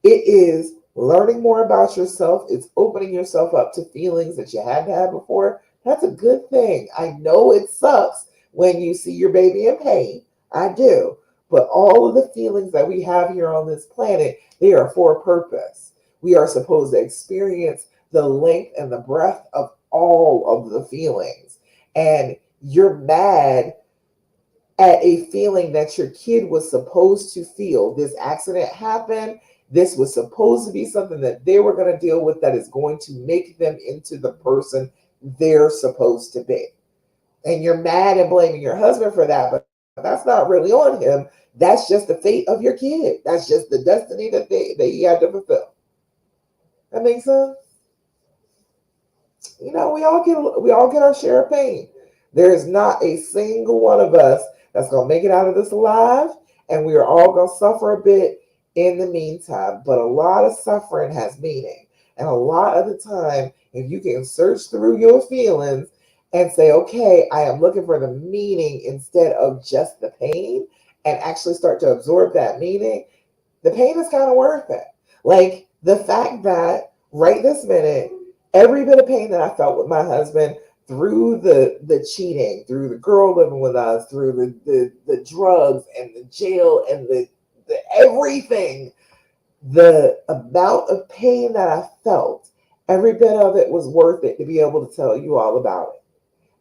It is learning more about yourself. It's opening yourself up to feelings that you hadn't had before. That's a good thing. I know it sucks when you see your baby in pain. I do. But all of the feelings that we have here on this planet, they are for a purpose. We are supposed to experience the length and the breadth of all of the feelings. And you're mad at a feeling that your kid was supposed to feel. This accident happened. This was supposed to be something that they were going to deal with that is going to make them into the person they're supposed to be. And you're mad and blaming your husband for that, but that's not really on him. That's just the fate of your kid. That's just the destiny that he had to fulfill. That makes sense? We all get our share of pain. There is not a single one of us that's gonna make it out of this alive, and we are all gonna suffer a bit in the meantime. But a lot of suffering has meaning, and a lot of the time, if you can search through your feelings and say, "Okay, I am looking for the meaning instead of just the pain," and actually start to absorb that meaning, the pain is kind of worth it. Like the fact that right this minute, every bit of pain that I felt with my husband through the cheating, through the girl living with us, through the drugs and the jail and the everything, the amount of pain that I felt, every bit of it was worth it to be able to tell you all about it.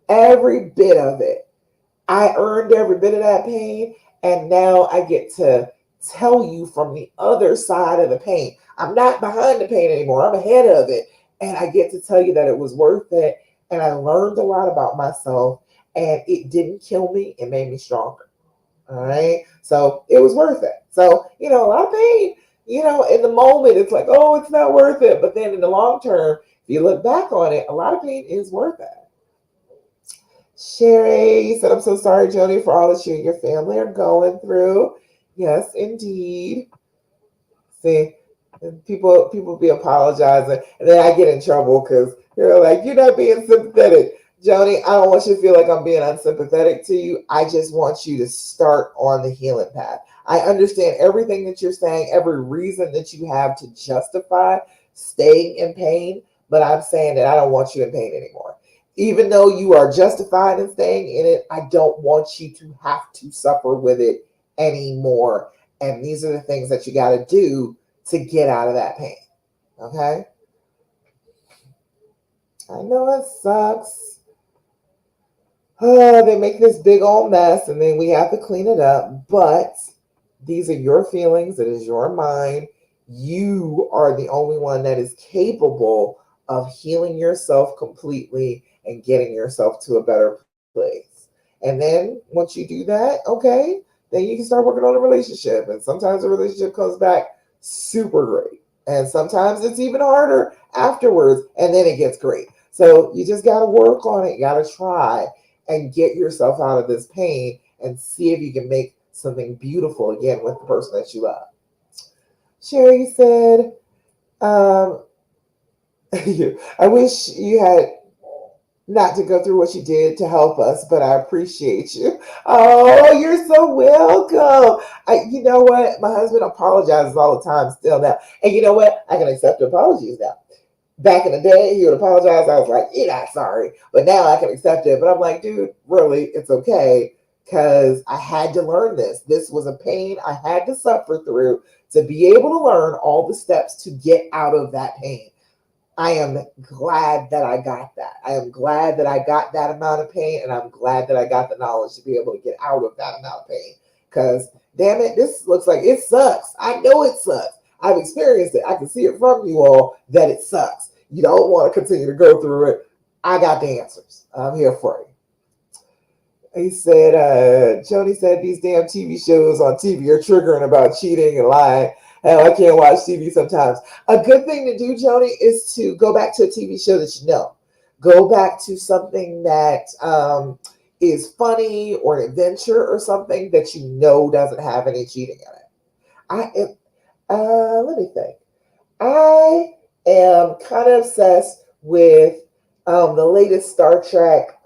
Every bit of it. I earned every bit of that pain, and now I get to tell you from the other side of the pain. I'm not behind the pain anymore, I'm ahead of it. And I get to tell you that it was worth it. And I learned a lot about myself, and it didn't kill me, it made me stronger. All right. So it was worth it. So, a lot of pain, in the moment, it's like, oh, it's not worth it. But then in the long term, if you look back on it, a lot of pain is worth it. Sherry said, I'm so sorry, Joni, for all that you and your family are going through. Yes, indeed. See, and people be apologizing, and then I get in trouble because they're like, you're not being sympathetic. Joni, I don't want you to feel like I'm being unsympathetic to you. I just want you to start on the healing path. I understand everything that you're saying, every reason that you have to justify staying in pain, but I'm saying that I don't want you in pain anymore. Even though you are justified in staying in it, I don't want you to have to suffer with it anymore. And these are the things that you got to do to get out of that pain. Okay? I know it sucks. They make this big old mess and then we have to clean it up. But these are your feelings. It is your mind. You are the only one that is capable of healing yourself completely and getting yourself to a better place. And then once you do that, okay, then you can start working on a relationship. And sometimes the relationship comes back super great. And sometimes it's even harder afterwards, and then it gets great. So you just got to work on it. You got to try and get yourself out of this pain and see if you can make something beautiful again with the person that you love. Sherry said, um, I wish you had not to go through what you did to help us, but I appreciate you. Oh, you're so welcome. You know what? My husband apologizes all the time still now. And you know what? I can accept apologies now. Back in the day, he would apologize. I was like, you're not sorry. But now I can accept it. But I'm like, dude, really, it's okay. Because I had to learn this. This was a pain I had to suffer through to be able to learn all the steps to get out of that pain. I am glad that I got that. I am glad that I got that amount of pain, and I'm glad that I got the knowledge to be able to get out of that amount of pain. Because, damn it, this looks like it sucks. I know it sucks. I've experienced it. I can see it from you all that it sucks. You don't want to continue to go through it. I got the answers. I'm here for you. He said, Joni said these damn TV shows on TV are triggering about cheating and lying. Hell, I can't watch TV sometimes. A good thing to do, Joni, is to go back to a TV show that you know. Go back to something that is funny or an adventure or something that you know doesn't have any cheating in it. Let me think. I am kind of obsessed with the latest Star Trek.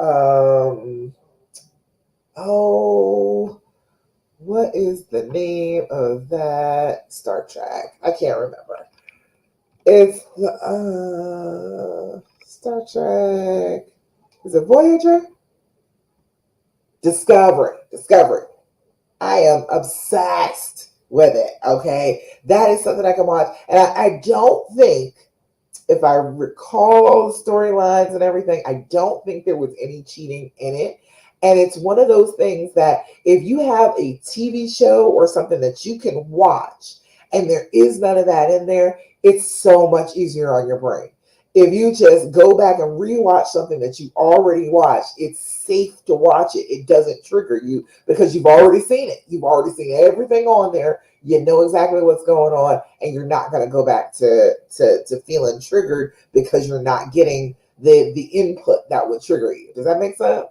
What is the name of that Star Trek? I can't remember. It's Star Trek. Is it Voyager? Discovery. I am obsessed with it. Okay, that is something I can watch, and I don't think, if I recall all the storylines and everything, I don't think there was any cheating in it. And it's one of those things that if you have a TV show or something that you can watch and there is none of that in there, it's so much easier on your brain. If you just go back and rewatch something that you already watched, it's safe to watch it. It doesn't trigger you because you've already seen it. You've already seen everything on there. You know exactly what's going on, and you're not going to go back to feeling triggered because you're not getting the input that would trigger you. Does that make sense?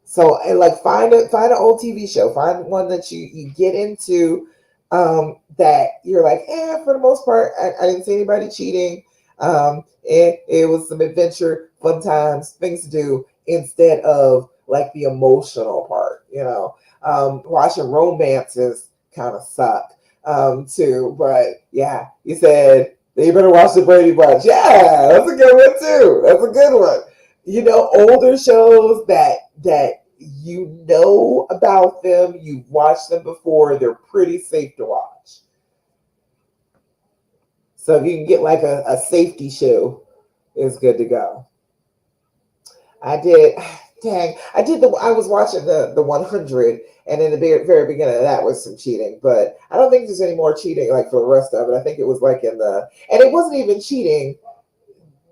So, and like find an old TV show, find one that you get into, that you're like, for the most part, I didn't see anybody cheating. It was some adventure, fun times, things to do instead of like the emotional part. Watching romances kind of suck too. But yeah, you said you better watch the Brady Bunch. Yeah, that's a good one too. That's a good one. Older shows that you know about them, you've watched them before, they're pretty safe to watch. So if you can get like a safety show, it's good to go. I did, I was watching the 100, and in the very, very beginning of that was some cheating, but I don't think there's any more cheating like for the rest of it. I think it was like and it wasn't even cheating.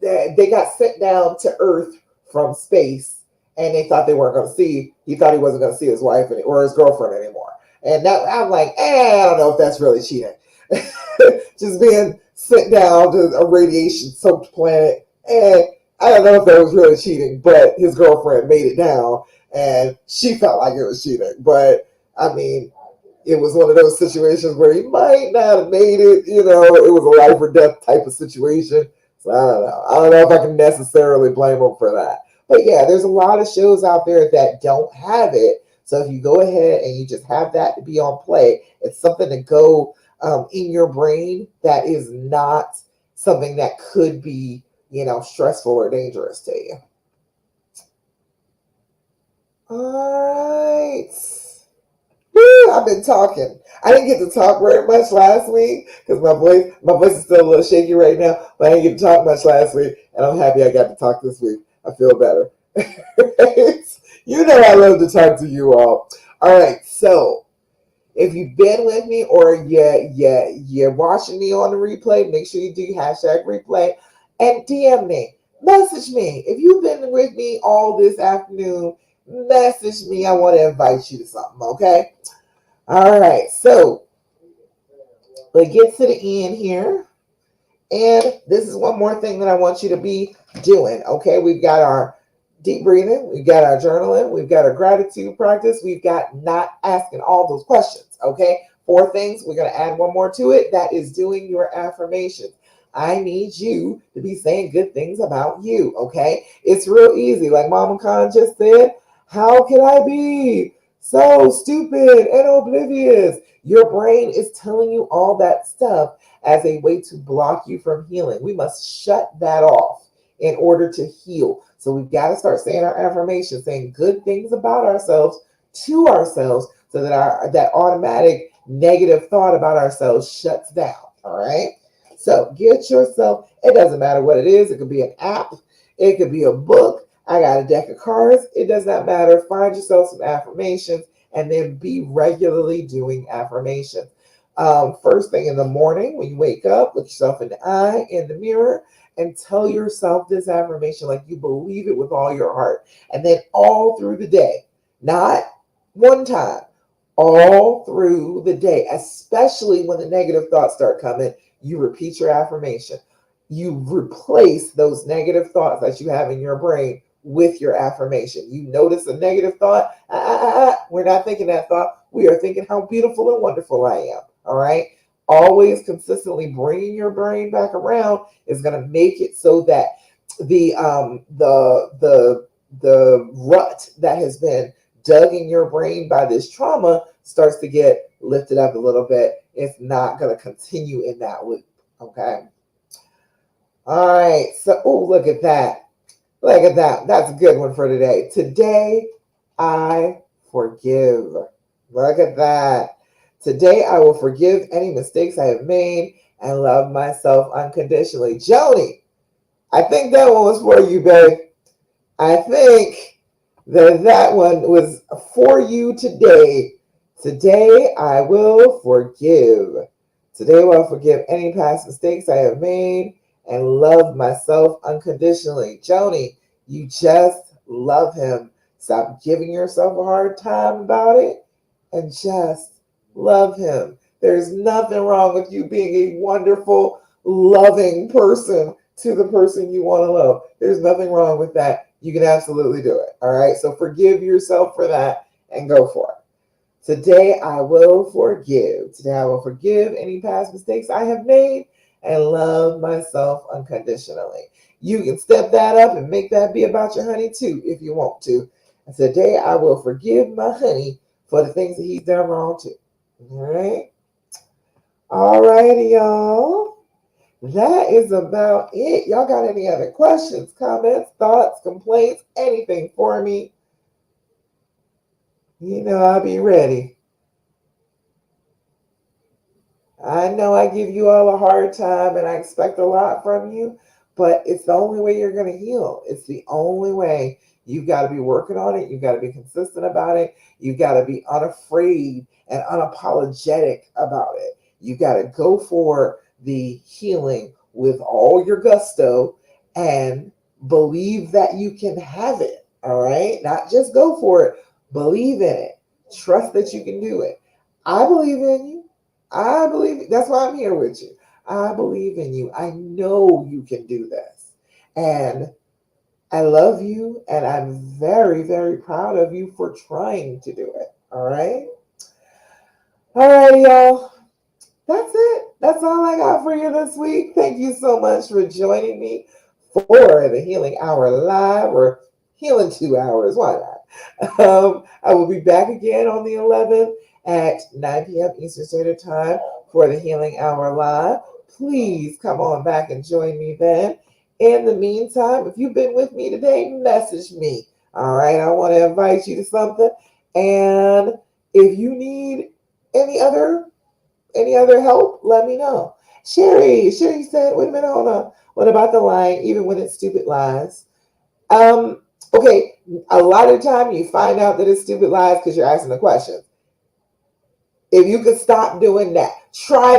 They got sent down to Earth from space, and they thought they weren't going to see. He thought he wasn't going to see his wife or his girlfriend anymore. And that I'm like, I don't know if that's really cheating. Just being sent down to a radiation-soaked planet, and I don't know if that was really cheating. But his girlfriend made it down, and she felt like it was cheating. But I mean, it was one of those situations where he might not have made it. It was a life or death type of situation. So I don't know. I don't know if I can necessarily blame him for that. But yeah, there's a lot of shows out there that don't have it. So if you go ahead and you just have that to be on play, it's something to go in your brain that is not something that could be, stressful or dangerous to you. All right. Woo, I've been talking. I didn't get to talk very much last week because my voice is still a little shaky right now, but I didn't get to talk much last week, and I'm happy I got to talk this week. I feel better. I love to talk to you all. All right, so if you've been with me or you're watching me on the replay, make sure you do #replay and DM me. Message me. If you've been with me all this afternoon, message me. I want to invite you to something, okay? All right, so let's get to the end here. And this is one more thing that I want you to be doing, okay? We've got our deep breathing, we've got our journaling, we've got our gratitude practice, we've got not asking all those questions, okay? 4 things, we're going to add one more to it. That is doing your affirmations. I need you to be saying good things about you, okay? It's real easy. Like Mama Khan just said, how can I be so stupid and oblivious? Your brain is telling you all that stuff as a way to block you from healing. We must shut that off in order to heal. So we've got to start saying our affirmations, saying good things about ourselves to ourselves, so that that automatic negative thought about ourselves shuts down. All right. So get yourself, it doesn't matter what it is. It could be an app, it could be a book. I got a deck of cards. It does not matter. Find yourself some affirmations and then be regularly doing affirmations. First thing in the morning, when you wake up, look yourself in the eye, in the mirror, and tell yourself this affirmation like you believe it with all your heart. And then all through the day, not one time, all through the day, especially when the negative thoughts start coming, you repeat your affirmation. You replace those negative thoughts that you have in your brain with your affirmation. You notice a negative thought, we're not thinking that thought. We are thinking how beautiful and wonderful I am. All right. Always consistently bringing your brain back around is going to make it so that the rut that has been dug in your brain by this trauma starts to get lifted up a little bit. It's not going to continue in that loop. Okay. All right. So, oh, look at that. Look at that. That's a good one for today. Today, I forgive. Look at that. Today, I will forgive any mistakes I have made and love myself unconditionally. Joni, I think that one was for you, babe. I think that one was for you today. Today, I will forgive. Today, I will forgive any past mistakes I have made and love myself unconditionally. Joni, you just love him. Stop giving yourself a hard time about it and just love him. There's nothing wrong with you being a wonderful, loving person to the person you want to love. There's nothing wrong with that. You can absolutely do it. All right. So forgive yourself for that and go for it. Today I will forgive. Today I will forgive any past mistakes I have made and love myself unconditionally. You can step that up and make that be about your honey too, if you want to. And today I will forgive my honey for the things that he's done wrong too. All right. All righty, y'all. That is about it. Y'all got any other questions, comments, thoughts, complaints, anything for me? You know I'll be ready. I know I give you all a hard time and I expect a lot from you, but it's the only way you're going to heal. It's the only way. You've got to be working on it. You've got to be consistent about it. You've got to be unafraid and unapologetic about it. You've got to go for the healing with all your gusto and believe that you can have it. All right. Not just go for it, believe in it. Trust that you can do it. I believe in you. I believe that's why I'm here with you. I believe in you. I know you can do this. And I love you and I'm very, very proud of you for trying to do it. All right. All right, y'all. That's it. That's all I got for you this week. Thank you so much for joining me for the Healing Hour Live or Healing 2 hours. Why not? I will be back again on the 11th at 9 p.m. Eastern Standard Time for the Healing Hour Live. Please come on back and join me then. In the meantime, if you've been with me today, message me. All right, I want to invite you to something. And if you need any other help, let me know. Sherry said, wait a minute, hold on. What about the lying, even when it's stupid lies? Okay, a lot of the time you find out that it's stupid lies because you're asking the question. If you could stop doing that. Try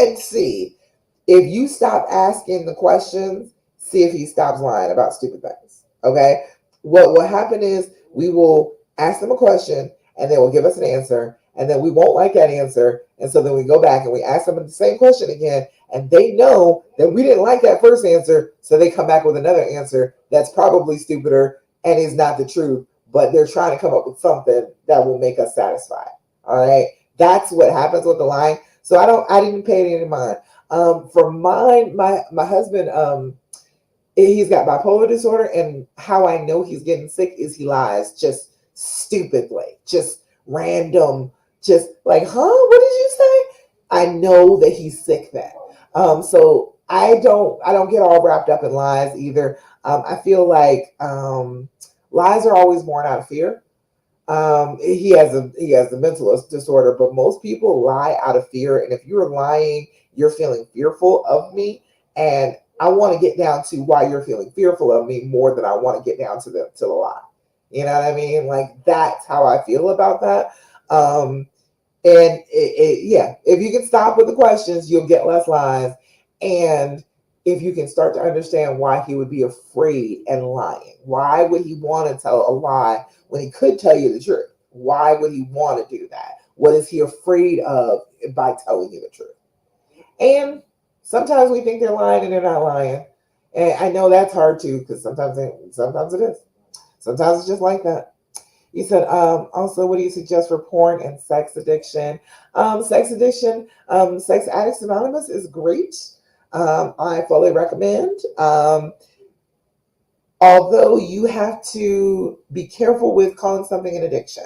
and see. If you stop asking the questions, see if he stops lying about stupid things. Okay? What will happen is we will ask them a question and they will give us an answer, and then we won't like that answer. And so then we go back and we ask them the same question again, and they know that we didn't like that first answer, so they come back with another answer that's probably stupider and is not the truth, but they're trying to come up with something that will make us satisfied. All right? That's what happens with the lying. So I didn't pay any mind. For mine, my husband, he's got bipolar disorder, and how I know he's getting sick is he lies just stupidly, just random, just like, huh? What did you say? I know that he's sick then. So I don't get all wrapped up in lies either. I feel like lies are always born out of fear. He has the mental disorder, but most people lie out of fear. And if you're lying, you're feeling fearful of me, and I want to get down to why you're feeling fearful of me more than I want to get down to the lie. You know what I mean? Like that's how I feel about that. Um, and yeah, if you can stop with the questions, you'll get less lies. And if you can start to understand why he would be afraid and lying, why would he want to tell a lie when he could tell you the truth? Why would he want to do that? What is he afraid of by telling you the truth? And sometimes we think they're lying and they're not lying. And I know that's hard too, because sometimes it is. Sometimes it's just like that. You said, also, what do you suggest for porn and sex addiction? Sex addiction, Sex Addicts Anonymous is great. I fully recommend. Although you have to be careful with calling something an addiction.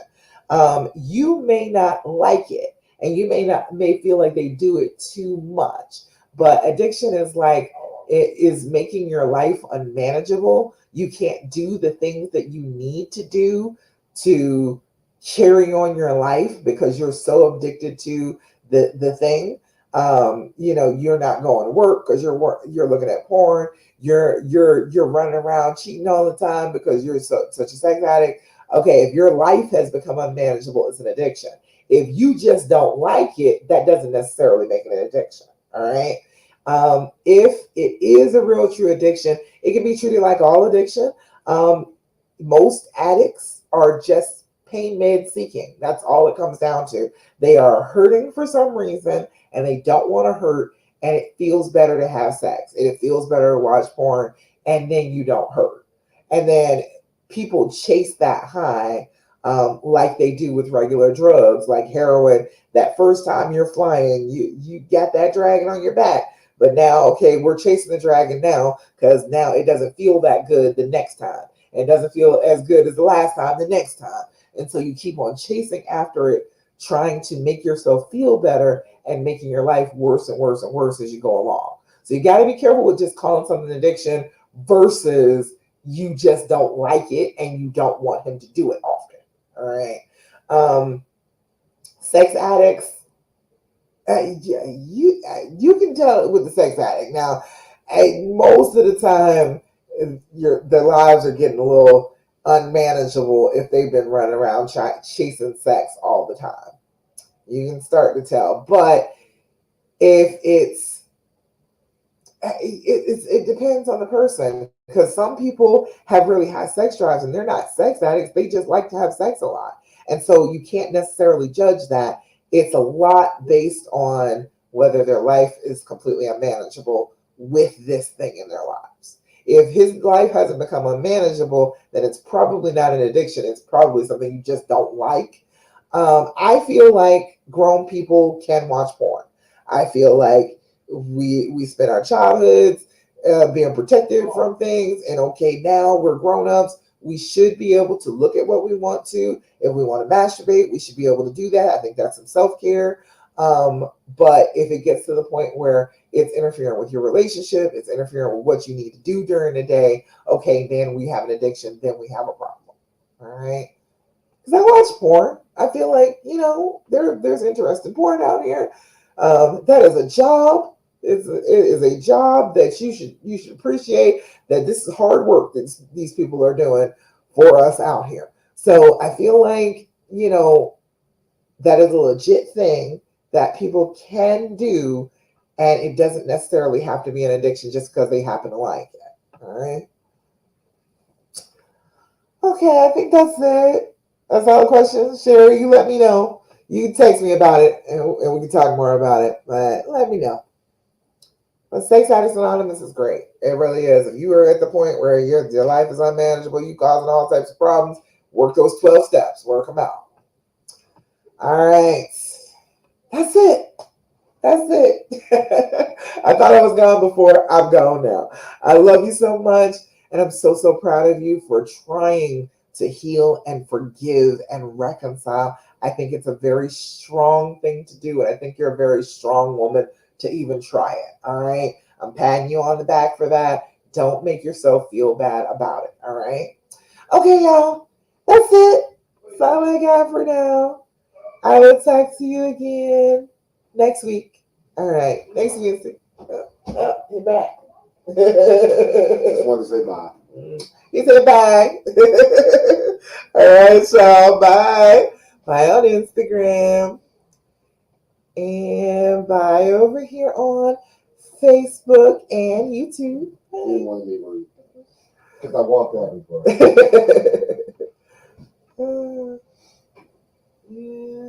You may not like it, and you may feel like they do it too much. But addiction is like it is making your life unmanageable. You can't do the things that you need to do to carry on your life because you're so addicted to the thing. You're not going to work because you're looking at porn. You're running around cheating all the time because you're such a sex addict. Okay, if your life has become unmanageable, it's an addiction. If you just don't like it, that doesn't necessarily make it an addiction. All right. If it is a real true addiction, it can be treated like all addiction. Most addicts are just pain med seeking. That's all it comes down to. They are hurting for some reason and they don't want to hurt, and it feels better to have sex and it feels better to watch porn, and then you don't hurt. And then people chase that high, like they do with regular drugs like heroin. That first time you're flying, you got that dragon on your back, but now, okay, we're chasing the dragon now because now it doesn't feel that good the next time. It doesn't feel as good as the last time the next time. And so you keep on chasing after it, trying to make yourself feel better and making your life worse and worse and worse as you go along. So you got to be careful with just calling something addiction versus you just don't like it and you don't want him to do it often. All right. Um, Sex addicts, you can tell with the sex addict now. Most of the time, their lives are getting a little unmanageable if they've been running around chasing sex all the time. You can start to tell, but if it depends on the person because some people have really high sex drives and they're not sex addicts. They just like to have sex a lot. And so you can't necessarily judge that. It's a lot based on whether their life is completely unmanageable with this thing in their lives. If his life hasn't become unmanageable, then it's probably not an addiction. It's probably something you just don't like. I feel like grown people can watch porn. I feel like we spend our childhoods being protected from things, and okay, now we're grown ups. We should be able to look at what we want to. If we want to masturbate, we should be able to do that. I think that's some self care. But if it gets to the point where it's interfering with your relationship, it's interfering with what you need to do during the day, okay, then we have an addiction, then we have a problem. All right. Because I watch porn. I feel like, there's interesting porn out here. That is a job. It is a job that you should appreciate, that this is hard work that these people are doing for us out here. So I feel like, that is a legit thing that people can do, and it doesn't necessarily have to be an addiction just because they happen to like it. All right. Okay, I think that's it. That's all the questions. Sherry, you let me know. You can text me about it and we can talk more about it. But let me know. But Sex Addicts Anonymous is great. It really is. If you are at the point where your life is unmanageable, you causing all types of problems, work those 12 steps. Work them out. All right. That's it. That's it. I thought I was gone before. I'm gone now. I love you so much. And I'm so, so proud of you for trying to heal and forgive and reconcile. I think it's a very strong thing to do. And I think you're a very strong woman to even try it. All right. I'm patting you on the back for that. Don't make yourself feel bad about it. All right. Okay, y'all. That's it. That's all I got for now. I will talk to you again next week. All right. Thanks, music. You're back. Just wanted to say bye. He said bye. All right, y'all. Bye. Bye on Instagram. And bye over here on Facebook and YouTube. You didn't want to leave on you. Because I walked out before. Yeah.